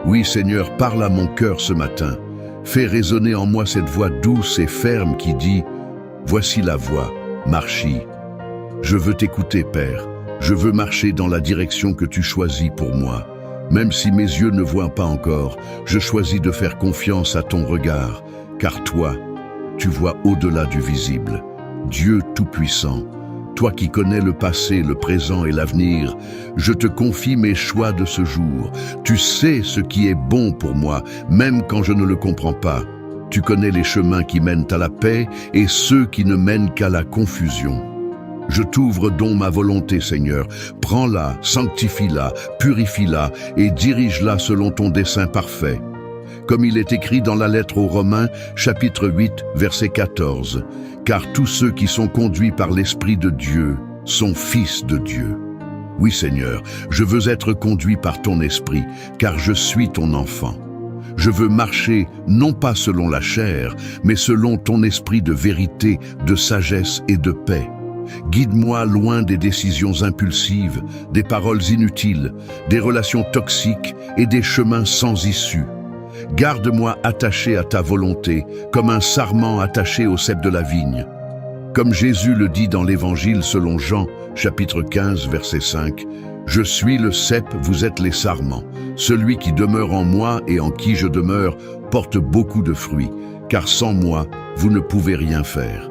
Oui, Seigneur, parle à mon cœur ce matin. Fais résonner en moi cette voix douce et ferme qui dit, « Voici la voie, marche-y. » Je veux t'écouter, Père. Je veux marcher dans la direction que tu choisis pour moi. Même si mes yeux ne voient pas encore, je choisis de faire confiance à ton regard. Car toi, tu vois au-delà du visible. Dieu Tout-Puissant, toi qui connais le passé, le présent et l'avenir, je te confie mes choix de ce jour. Tu sais ce qui est bon pour moi, même quand je ne le comprends pas. Tu connais les chemins qui mènent à la paix et ceux qui ne mènent qu'à la confusion. Je t'ouvre donc ma volonté, Seigneur. Prends-la, sanctifie-la, purifie-la et dirige-la selon ton dessein parfait. Comme il est écrit dans la lettre aux Romains, chapitre 8, verset 14, « Car tous ceux qui sont conduits par l'Esprit de Dieu sont fils de Dieu. » Oui, Seigneur, je veux être conduit par ton Esprit, car je suis ton enfant. Je veux marcher non pas selon la chair, mais selon ton esprit de vérité, de sagesse et de paix. Guide-moi loin des décisions impulsives, des paroles inutiles, des relations toxiques et des chemins sans issue. garde-moi attaché à ta volonté, comme un sarment attaché au cep de la vigne. Comme Jésus le dit dans l'Évangile selon Jean, chapitre 15, verset 5, « Je suis le cep, vous êtes les sarments. Celui qui demeure en moi et en qui je demeure porte beaucoup de fruits, car sans moi, vous ne pouvez rien faire. »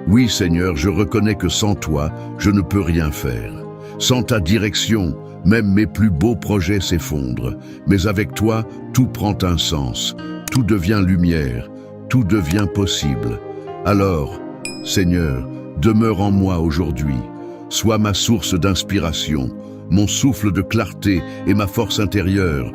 Oui, Seigneur, je reconnais que sans toi, je ne peux rien faire. Sans ta direction, même mes plus beaux projets s'effondrent. Mais avec toi, tout prend un sens, tout devient lumière, tout devient possible. Alors, Seigneur, demeure en moi aujourd'hui. Sois ma source d'inspiration, mon souffle de clarté et ma force intérieure.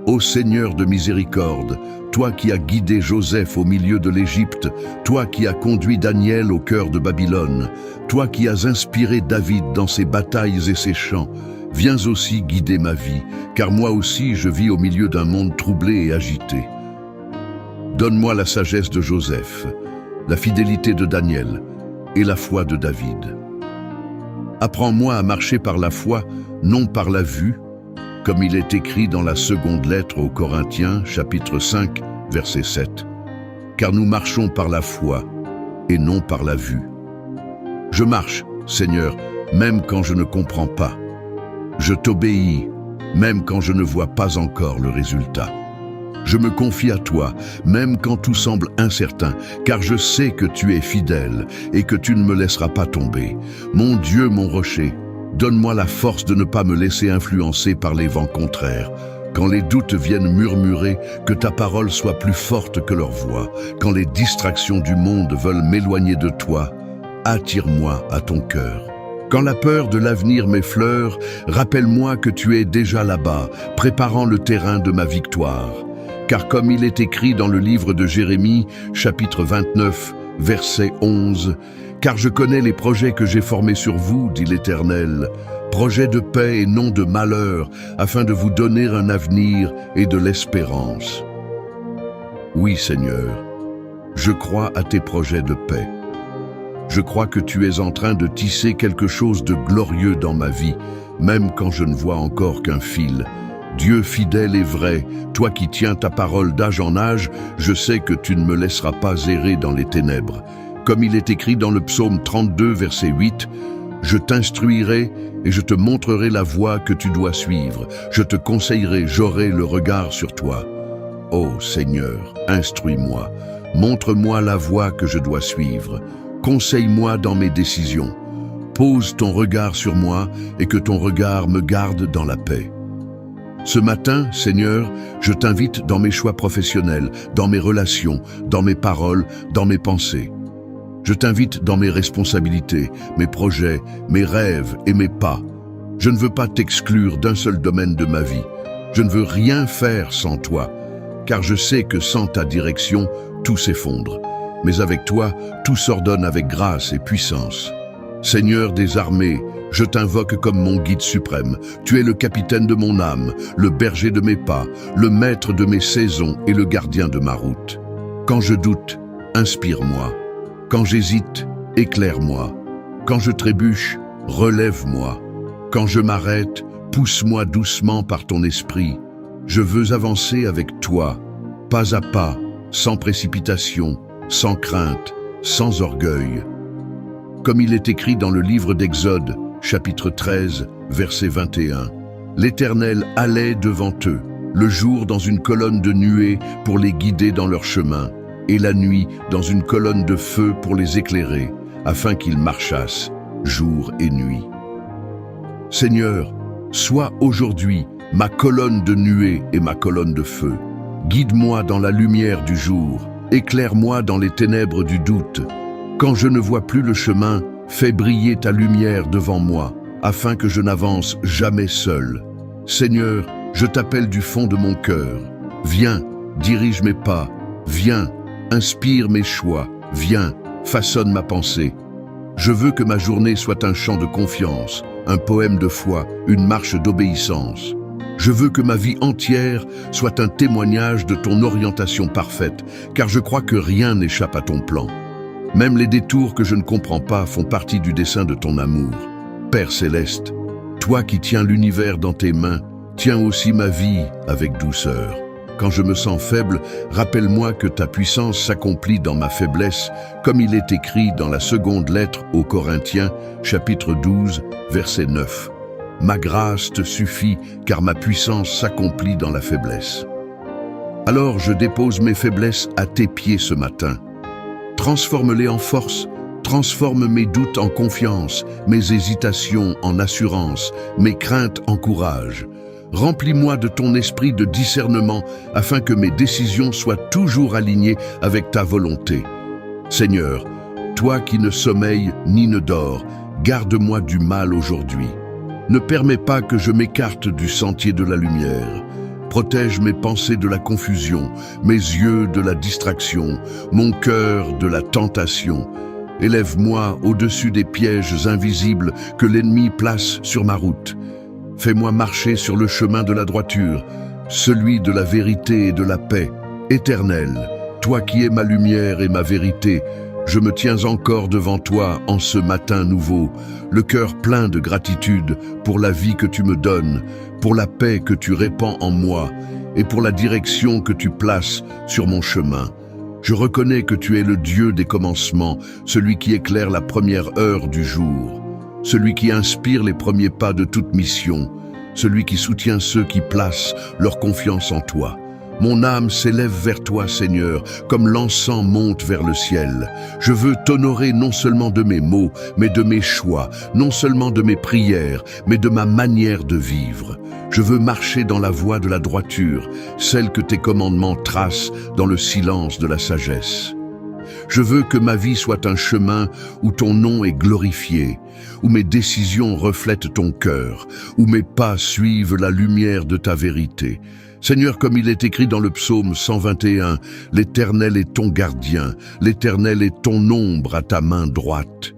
Ô Seigneur de miséricorde, toi qui as guidé Joseph au milieu de l'Égypte, toi qui as conduit Daniel au cœur de Babylone, toi qui as inspiré David dans ses batailles et ses chants, viens aussi guider ma vie, car moi aussi je vis au milieu d'un monde troublé et agité. Donne-moi la sagesse de Joseph, la fidélité de Daniel et la foi de David. Apprends-moi à marcher par la foi, non par la vue, comme il est écrit dans la seconde lettre aux Corinthiens, chapitre 5, verset 7. Car nous marchons par la foi et non par la vue. Je marche, Seigneur, même quand je ne comprends pas. Je t'obéis, même quand je ne vois pas encore le résultat. Je me confie à toi, même quand tout semble incertain, car je sais que tu es fidèle et que tu ne me laisseras pas tomber. Mon Dieu, mon rocher, donne-moi la force de ne pas me laisser influencer par les vents contraires. Quand les doutes viennent murmurer, que ta parole soit plus forte que leur voix. Quand les distractions du monde veulent m'éloigner de toi, attire-moi à ton cœur. Quand la peur de l'avenir m'effleure, rappelle-moi que tu es déjà là-bas, préparant le terrain de ma victoire. Car comme il est écrit dans le livre de Jérémie, chapitre 29, verset 11, « Car je connais les projets que j'ai formés sur vous, dit l'Éternel, projets de paix et non de malheur, afin de vous donner un avenir et de l'espérance. » Oui, Seigneur, je crois à tes projets de paix. Je crois que tu es en train de tisser quelque chose de glorieux dans ma vie, même quand je ne vois encore qu'un fil. Dieu fidèle et vrai, toi qui tiens ta parole d'âge en âge, je sais que tu ne me laisseras pas errer dans les ténèbres. Comme il est écrit dans le psaume 32, verset 8, « Je t'instruirai et je te montrerai la voie que tu dois suivre. Je te conseillerai, j'aurai le regard sur toi. » Ô Seigneur, instruis-moi, montre-moi la voie que je dois suivre. Conseille-moi dans mes décisions. Pose ton regard sur moi et que ton regard me garde dans la paix. Ce matin, Seigneur, je t'invite dans mes choix professionnels, dans mes relations, dans mes paroles, dans mes pensées. Je t'invite dans mes responsabilités, mes projets, mes rêves et mes pas. Je ne veux pas t'exclure d'un seul domaine de ma vie. Je ne veux rien faire sans toi, car je sais que sans ta direction, tout s'effondre. Mais avec toi, tout s'ordonne avec grâce et puissance. Seigneur des armées, je t'invoque comme mon guide suprême. Tu es le capitaine de mon âme, le berger de mes pas, le maître de mes saisons et le gardien de ma route. Quand je doute, inspire-moi. Quand j'hésite, éclaire-moi. Quand je trébuche, relève-moi. Quand je m'arrête, pousse-moi doucement par ton esprit. Je veux avancer avec toi, pas à pas, sans précipitation, sans crainte, sans orgueil. Comme il est écrit dans le livre d'Exode, chapitre 13, verset 21. L'Éternel allait devant eux, le jour dans une colonne de nuée pour les guider dans leur chemin, et la nuit dans une colonne de feu pour les éclairer, afin qu'ils marchassent jour et nuit. Seigneur, sois aujourd'hui ma colonne de nuée et ma colonne de feu. Guide-moi dans la lumière du jour, éclaire-moi dans les ténèbres du doute. Quand je ne vois plus le chemin, fais briller ta lumière devant moi, afin que je n'avance jamais seul. Seigneur, je t'appelle du fond de mon cœur. Viens, dirige mes pas. Viens, inspire mes choix. Viens, façonne ma pensée. Je veux que ma journée soit un chant de confiance, un poème de foi, une marche d'obéissance. Je veux que ma vie entière soit un témoignage de ton orientation parfaite, car je crois que rien n'échappe à ton plan. Même les détours que je ne comprends pas font partie du dessein de ton amour. Père céleste, toi qui tiens l'univers dans tes mains, tiens aussi ma vie avec douceur. Quand je me sens faible, rappelle-moi que ta puissance s'accomplit dans ma faiblesse, comme il est écrit dans la seconde lettre aux Corinthiens, chapitre 12, verset 9. Ma grâce te suffit, car ma puissance s'accomplit dans la faiblesse. Alors je dépose mes faiblesses à tes pieds ce matin. Transforme-les en force, transforme mes doutes en confiance, mes hésitations en assurance, mes craintes en courage. Remplis-moi de ton esprit de discernement afin que mes décisions soient toujours alignées avec ta volonté. Seigneur, toi qui ne sommeilles ni ne dors, garde-moi du mal aujourd'hui. Ne permets pas que je m'écarte du sentier de la lumière. Protège mes pensées de la confusion, mes yeux de la distraction, mon cœur de la tentation. Élève-moi au-dessus des pièges invisibles que l'ennemi place sur ma route. Fais-moi marcher sur le chemin de la droiture, celui de la vérité et de la paix. Éternel, toi qui es ma lumière et ma vérité, je me tiens encore devant toi en ce matin nouveau, le cœur plein de gratitude pour la vie que tu me donnes, pour la paix que tu répands en moi et pour la direction que tu places sur mon chemin. Je reconnais que tu es le Dieu des commencements, celui qui éclaire la première heure du jour, celui qui inspire les premiers pas de toute mission, celui qui soutient ceux qui placent leur confiance en toi. Mon âme s'élève vers toi, Seigneur, comme l'encens monte vers le ciel. Je veux t'honorer non seulement de mes mots, mais de mes choix, non seulement de mes prières, mais de ma manière de vivre. Je veux marcher dans la voie de la droiture, celle que tes commandements tracent dans le silence de la sagesse. Je veux que ma vie soit un chemin où ton nom est glorifié, où mes décisions reflètent ton cœur, où mes pas suivent la lumière de ta vérité. Seigneur, comme il est écrit dans le psaume 121, « L'Éternel est ton gardien, l'Éternel est ton ombre à ta main droite. »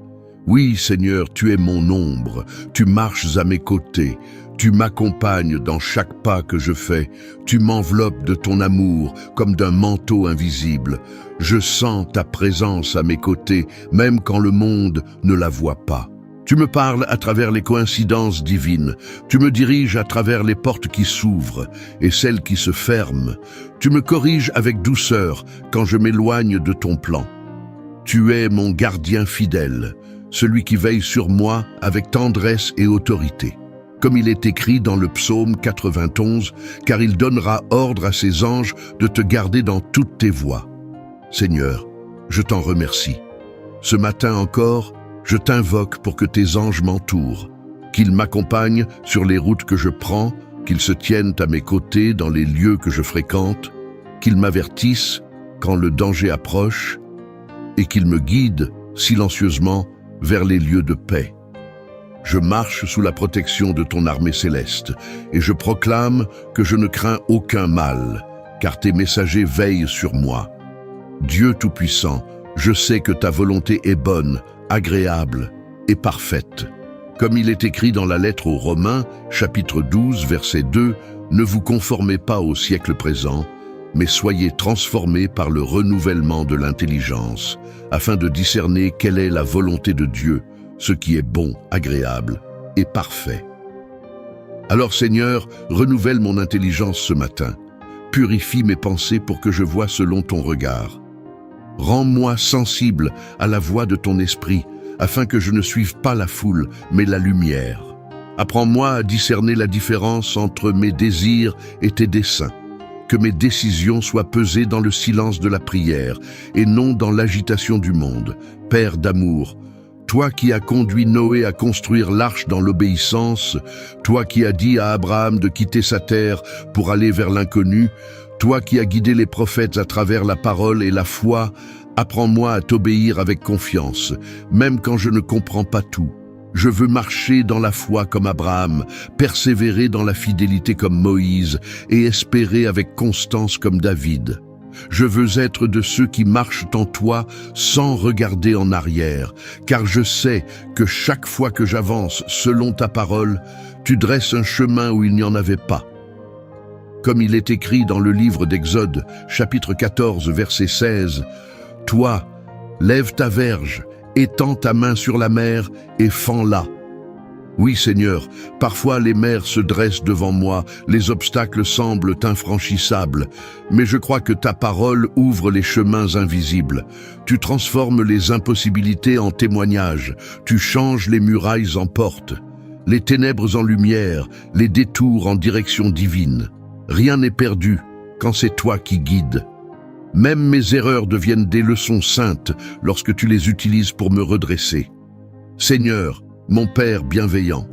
Oui, Seigneur, tu es mon ombre, tu marches à mes côtés, tu m'accompagnes dans chaque pas que je fais, tu m'enveloppes de ton amour comme d'un manteau invisible. Je sens ta présence à mes côtés, même quand le monde ne la voit pas. Tu me parles à travers les coïncidences divines, tu me diriges à travers les portes qui s'ouvrent et celles qui se ferment. Tu me corriges avec douceur quand je m'éloigne de ton plan. Tu es mon gardien fidèle, celui qui veille sur moi avec tendresse et autorité. Comme il est écrit dans le psaume 91, car il donnera ordre à ses anges de te garder dans toutes tes voies. Seigneur, je t'en remercie. Ce matin encore, je t'invoque pour que tes anges m'entourent, qu'ils m'accompagnent sur les routes que je prends, qu'ils se tiennent à mes côtés dans les lieux que je fréquente, qu'ils m'avertissent quand le danger approche et qu'ils me guident silencieusement vers les lieux de paix. Je marche sous la protection de ton armée céleste et je proclame que je ne crains aucun mal, car tes messagers veillent sur moi. Dieu Tout-Puissant, je sais que ta volonté est bonne, agréable et parfaite. Comme il est écrit dans la lettre aux Romains, chapitre 12, verset 2, « Ne vous conformez pas au siècle présent, mais soyez transformés par le renouvellement de l'intelligence, afin de discerner quelle est la volonté de Dieu, ce qui est bon, agréable et parfait. » Alors Seigneur, renouvelle mon intelligence ce matin. Purifie mes pensées pour que je voie selon ton regard. Rends-moi sensible à la voix de ton esprit, afin que je ne suive pas la foule, mais la lumière. Apprends-moi à discerner la différence entre mes désirs et tes desseins. Que mes décisions soient pesées dans le silence de la prière et non dans l'agitation du monde. Père d'amour, toi qui as conduit Noé à construire l'arche dans l'obéissance, toi qui as dit à Abraham de quitter sa terre pour aller vers l'inconnu, toi qui as guidé les prophètes à travers la parole et la foi, apprends-moi à t'obéir avec confiance, même quand je ne comprends pas tout. Je veux marcher dans la foi comme Abraham, persévérer dans la fidélité comme Moïse et espérer avec constance comme David. Je veux être de ceux qui marchent en toi sans regarder en arrière, car je sais que chaque fois que j'avance selon ta parole, tu dresses un chemin où il n'y en avait pas. Comme il est écrit dans le livre d'Exode, chapitre 14, verset 16, « Toi, lève ta verge, étends ta main sur la mer et fends-la. Oui, Seigneur, parfois les mers se dressent devant moi, les obstacles semblent infranchissables, mais je crois que ta parole ouvre les chemins invisibles. Tu transformes les impossibilités en témoignages, tu changes les murailles en portes, les ténèbres en lumière, les détours en direction divine. Rien n'est perdu quand c'est toi qui guides. Même mes erreurs deviennent des leçons saintes lorsque tu les utilises pour me redresser. Seigneur, mon Père bienveillant,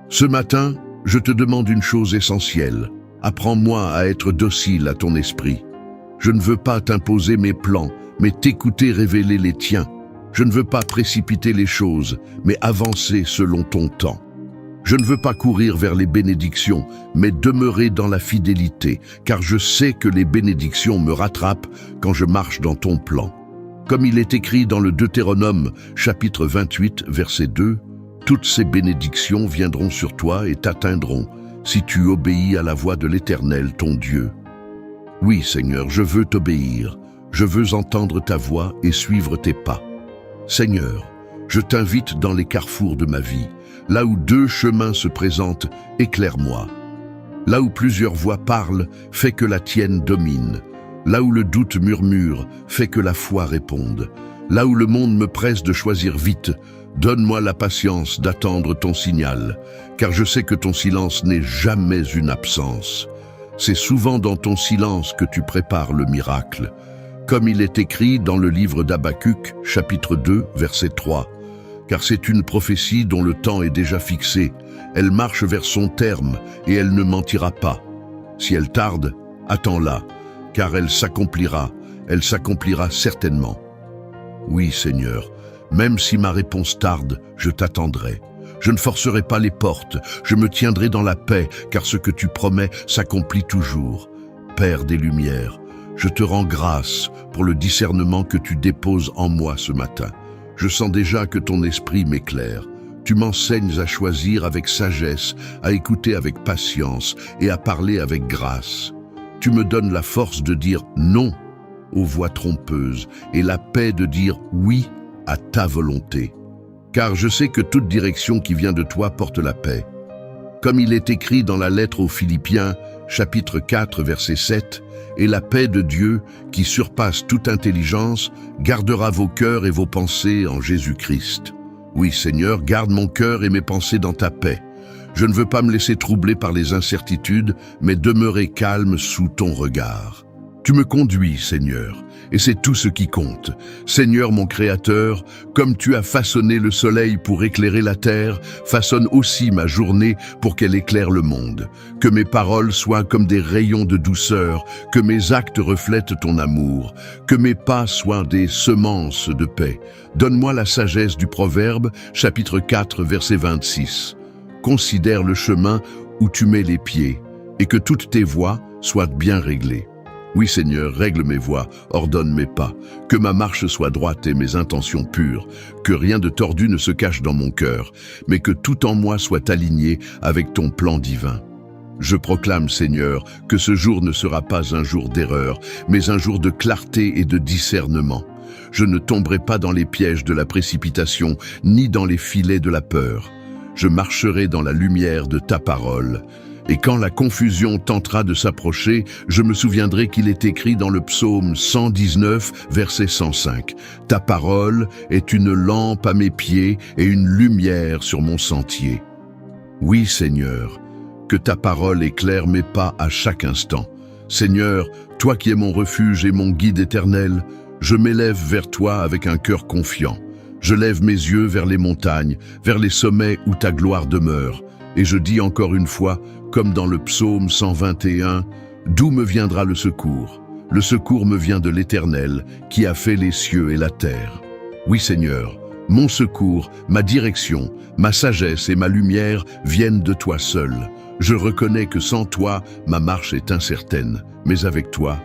ce matin, je te demande une chose essentielle. Apprends-moi à être docile à ton esprit. Je ne veux pas t'imposer mes plans, mais t'écouter révéler les tiens. Je ne veux pas précipiter les choses, mais avancer selon ton temps. Je ne veux pas courir vers les bénédictions, mais demeurer dans la fidélité, car je sais que les bénédictions me rattrapent quand je marche dans ton plan. Comme il est écrit dans le Deutéronome, chapitre 28, verset 2, « Toutes ces bénédictions viendront sur toi et t'atteindront, si tu obéis à la voix de l'Éternel, ton Dieu. » Oui, Seigneur, je veux t'obéir, je veux entendre ta voix et suivre tes pas. Seigneur, je t'invite dans les carrefours de ma vie, là où deux chemins se présentent, éclaire-moi. Là où plusieurs voix parlent, fais que la tienne domine. Là où le doute murmure, fais que la foi réponde. Là où le monde me presse de choisir vite, donne-moi la patience d'attendre ton signal, car je sais que ton silence n'est jamais une absence. C'est souvent dans ton silence que tu prépares le miracle. Comme il est écrit dans le livre d'Habacuc, chapitre 2, verset 3. Car c'est une prophétie dont le temps est déjà fixé. Elle marche vers son terme et elle ne mentira pas. Si elle tarde, attends-la, car elle s'accomplira certainement. Oui, Seigneur, même si ma réponse tarde, je t'attendrai. Je ne forcerai pas les portes, je me tiendrai dans la paix, car ce que tu promets s'accomplit toujours. Père des Lumières, je te rends grâce pour le discernement que tu déposes en moi ce matin. Je sens déjà que ton esprit m'éclaire. Tu m'enseignes à choisir avec sagesse, à écouter avec patience et à parler avec grâce. Tu me donnes la force de dire non aux voix trompeuses et la paix de dire oui à ta volonté. Car je sais que toute direction qui vient de toi porte la paix. Comme il est écrit dans la lettre aux Philippiens, chapitre 4, verset 7, « Et la paix de Dieu, qui surpasse toute intelligence, gardera vos cœurs et vos pensées en Jésus-Christ. » Oui, Seigneur, garde mon cœur et mes pensées dans ta paix. Je ne veux pas me laisser troubler par les incertitudes, mais demeurer calme sous ton regard. Tu me conduis, Seigneur, et c'est tout ce qui compte. Seigneur mon Créateur, comme tu as façonné le soleil pour éclairer la terre, façonne aussi ma journée pour qu'elle éclaire le monde. Que mes paroles soient comme des rayons de douceur, que mes actes reflètent ton amour, que mes pas soient des semences de paix. Donne-moi la sagesse du Proverbe, chapitre 4, verset 26. Considère le chemin où tu mets les pieds, et que toutes tes voies soient bien réglées. Oui, Seigneur, règle mes voies, ordonne mes pas, que ma marche soit droite et mes intentions pures, que rien de tordu ne se cache dans mon cœur, mais que tout en moi soit aligné avec ton plan divin. Je proclame, Seigneur, que ce jour ne sera pas un jour d'erreur, mais un jour de clarté et de discernement. Je ne tomberai pas dans les pièges de la précipitation, ni dans les filets de la peur. Je marcherai dans la lumière de ta parole. Et quand la confusion tentera de s'approcher, je me souviendrai qu'il est écrit dans le psaume 119, verset 105. « Ta parole est une lampe à mes pieds et une lumière sur mon sentier. » Oui, Seigneur, que ta parole éclaire mes pas à chaque instant. Seigneur, toi qui es mon refuge et mon guide éternel, je m'élève vers toi avec un cœur confiant. Je lève mes yeux vers les montagnes, vers les sommets où ta gloire demeure. Et je dis encore une fois, comme dans le psaume 121, « D'où me viendra le secours? Le secours me vient de l'Éternel, qui a fait les cieux et la terre. » Oui, Seigneur, mon secours, ma direction, ma sagesse et ma lumière viennent de toi seul. Je reconnais que sans toi, ma marche est incertaine, mais avec toi,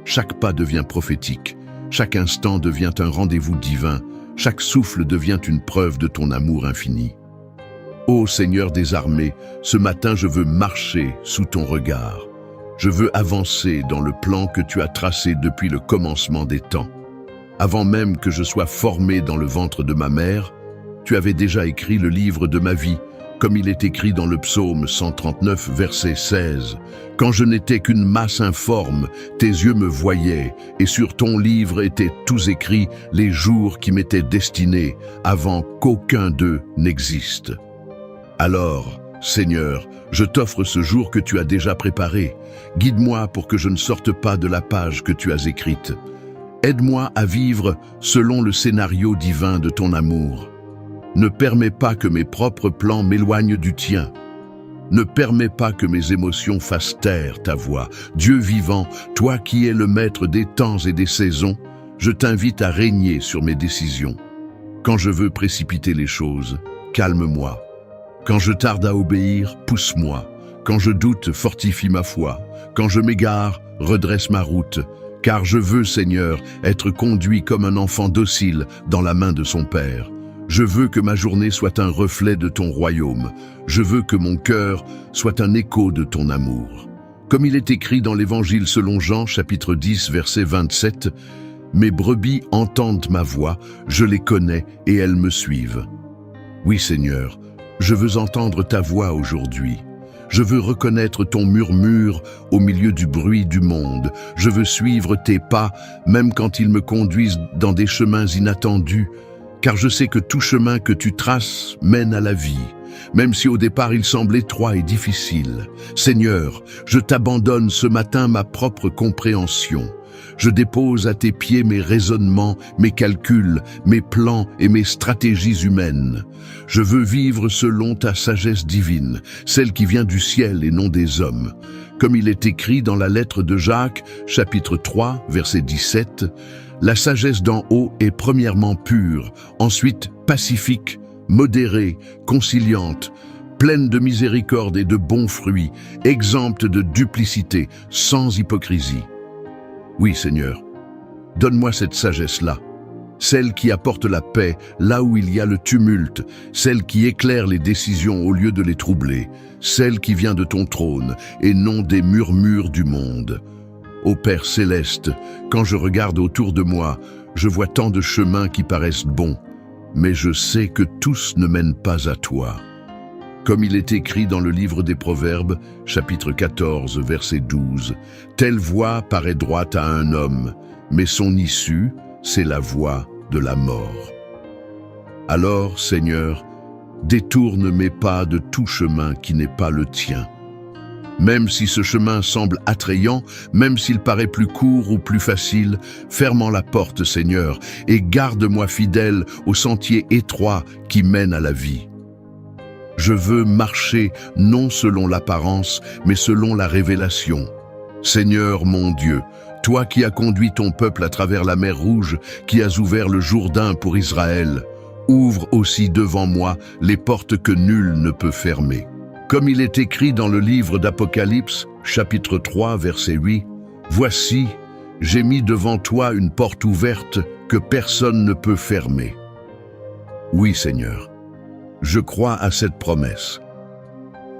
chaque pas devient prophétique, chaque instant devient un rendez-vous divin, chaque souffle devient une preuve de ton amour infini. Ô Seigneur des armées, ce matin je veux marcher sous ton regard. Je veux avancer dans le plan que tu as tracé depuis le commencement des temps. Avant même que je sois formé dans le ventre de ma mère, tu avais déjà écrit le livre de ma vie comme il est écrit dans le psaume 139, verset 16. « Quand je n'étais qu'une masse informe, tes yeux me voyaient, et sur ton livre étaient tous écrits les jours qui m'étaient destinés, avant qu'aucun d'eux n'existe. » Alors, Seigneur, je t'offre ce jour que tu as déjà préparé. Guide-moi pour que je ne sorte pas de la page que tu as écrite. Aide-moi à vivre selon le scénario divin de ton amour. Ne permets pas que mes propres plans m'éloignent du tien. Ne permets pas que mes émotions fassent taire ta voix. Dieu vivant, toi qui es le maître des temps et des saisons, je t'invite à régner sur mes décisions. Quand je veux précipiter les choses, calme-moi. Quand je tarde à obéir, pousse-moi. Quand je doute, fortifie ma foi. Quand je m'égare, redresse ma route. Car je veux, Seigneur, être conduit comme un enfant docile dans la main de son Père. Je veux que ma journée soit un reflet de ton royaume. Je veux que mon cœur soit un écho de ton amour. Comme il est écrit dans l'Évangile selon Jean, chapitre 10, verset 27, « Mes brebis entendent ma voix, je les connais et elles me suivent. » Oui, Seigneur, je veux entendre ta voix aujourd'hui. Je veux reconnaître ton murmure au milieu du bruit du monde. Je veux suivre tes pas, même quand ils me conduisent dans des chemins inattendus, car je sais que tout chemin que tu traces mène à la vie, même si au départ il semble étroit et difficile. Seigneur, je t'abandonne ce matin ma propre compréhension. Je dépose à tes pieds mes raisonnements, mes calculs, mes plans et mes stratégies humaines. Je veux vivre selon ta sagesse divine, celle qui vient du ciel et non des hommes. Comme il est écrit dans la lettre de Jacques, chapitre 3, verset 17, « La sagesse d'en haut est premièrement pure, ensuite pacifique, modérée, conciliante, pleine de miséricorde et de bons fruits, exempte de duplicité, sans hypocrisie. » Oui, Seigneur, donne-moi cette sagesse-là, celle qui apporte la paix là où il y a le tumulte, celle qui éclaire les décisions au lieu de les troubler, celle qui vient de ton trône et non des murmures du monde. Ô Père céleste, quand je regarde autour de moi, je vois tant de chemins qui paraissent bons, mais je sais que tous ne mènent pas à toi. Comme il est écrit dans le livre des Proverbes, chapitre 14, verset 12, « Telle voie paraît droite à un homme, mais son issue, c'est la voie de la mort. » Alors, Seigneur, détourne mes pas de tout chemin qui n'est pas le tien. Même si ce chemin semble attrayant, même s'il paraît plus court ou plus facile, ferme la porte, Seigneur, et garde-moi fidèle au sentier étroit qui mène à la vie. Je veux marcher non selon l'apparence, mais selon la révélation. Seigneur mon Dieu, toi qui as conduit ton peuple à travers la mer Rouge, qui as ouvert le Jourdain pour Israël, ouvre aussi devant moi les portes que nul ne peut fermer. Comme il est écrit dans le livre d'Apocalypse, chapitre 3, verset 8, « Voici, j'ai mis devant toi une porte ouverte que personne ne peut fermer. » Oui, Seigneur. Je crois à cette promesse.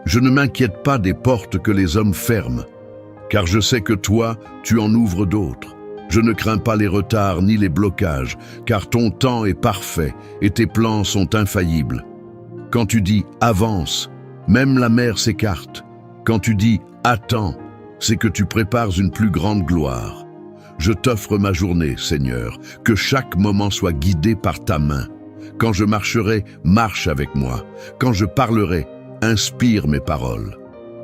Je ne m'inquiète pas des portes que les hommes ferment, car je sais que toi, tu en ouvres d'autres. Je ne crains pas les retards ni les blocages, car ton temps est parfait et tes plans sont infaillibles. Quand tu dis « avance », même la mer s'écarte. Quand tu dis « attends », c'est que tu prépares une plus grande gloire. Je t'offre ma journée, Seigneur, que chaque moment soit guidé par ta main. Quand je marcherai, marche avec moi. Quand je parlerai, inspire mes paroles.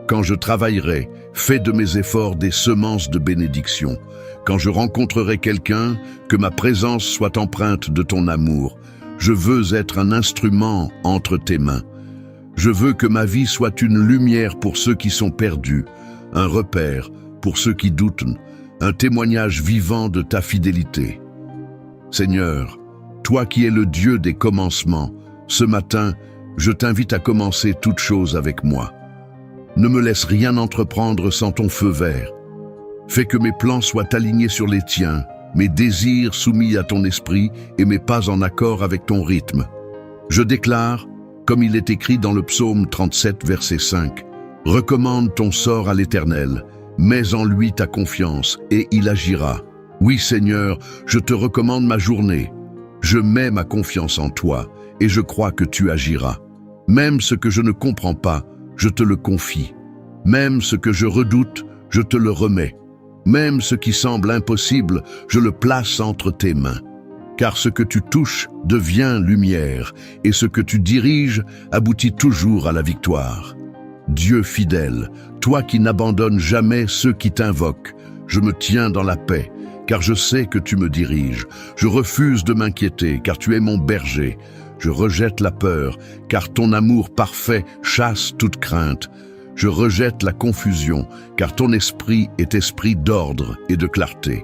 Quand je travaillerai, fais de mes efforts des semences de bénédiction. Quand je rencontrerai quelqu'un, que ma présence soit empreinte de ton amour. Je veux être un instrument entre tes mains. Je veux que ma vie soit une lumière pour ceux qui sont perdus, un repère pour ceux qui doutent, un témoignage vivant de ta fidélité. Seigneur, toi qui es le Dieu des commencements, ce matin, je t'invite à commencer toute chose avec moi. Ne me laisse rien entreprendre sans ton feu vert. Fais que mes plans soient alignés sur les tiens, mes désirs soumis à ton esprit et mes pas en accord avec ton rythme. Je déclare, comme il est écrit dans le psaume 37, verset 5, « Recommande ton sort à l'Éternel, mets en lui ta confiance et il agira. Oui Seigneur, je te recommande ma journée. Je mets ma confiance en toi et je crois que tu agiras. Même ce que je ne comprends pas, je te le confie. Même ce que je redoute, je te le remets. Même ce qui semble impossible, je le place entre tes mains. Car ce que tu touches devient lumière, et ce que tu diriges aboutit toujours à la victoire. Dieu fidèle, toi qui n'abandonnes jamais ceux qui t'invoquent, je me tiens dans la paix, car je sais que tu me diriges. Je refuse de m'inquiéter, car tu es mon berger. Je rejette la peur, car ton amour parfait chasse toute crainte. Je rejette la confusion, car ton esprit est esprit d'ordre et de clarté.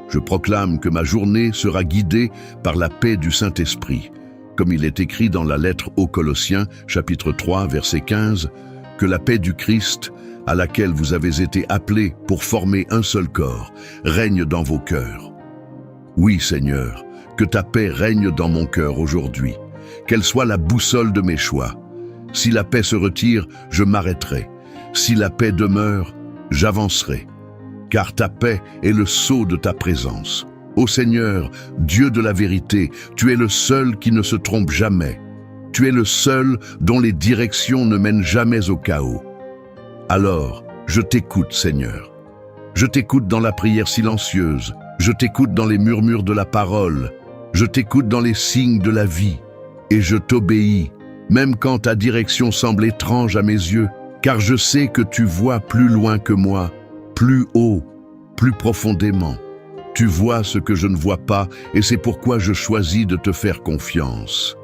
Je proclame que ma journée sera guidée par la paix du Saint-Esprit. Comme il est écrit dans la lettre aux Colossiens, chapitre 3, verset 15, que la paix du Christ, à laquelle vous avez été appelés pour former un seul corps, règne dans vos cœurs. Oui, Seigneur, que ta paix règne dans mon cœur aujourd'hui, qu'elle soit la boussole de mes choix. Si la paix se retire, je m'arrêterai. Si la paix demeure, j'avancerai. Car ta paix est le sceau de ta présence. Ô Seigneur, Dieu de la vérité, tu es le seul qui ne se trompe jamais. Tu es le seul dont les directions ne mènent jamais au chaos. Alors, je t'écoute, Seigneur. Je t'écoute dans la prière silencieuse. Je t'écoute dans les murmures de la parole. Je t'écoute dans les signes de la vie. Et je t'obéis, même quand ta direction semble étrange à mes yeux, car je sais que tu vois plus loin que moi, plus haut, plus profondément. Tu vois ce que je ne vois pas, et c'est pourquoi je choisis de te faire confiance.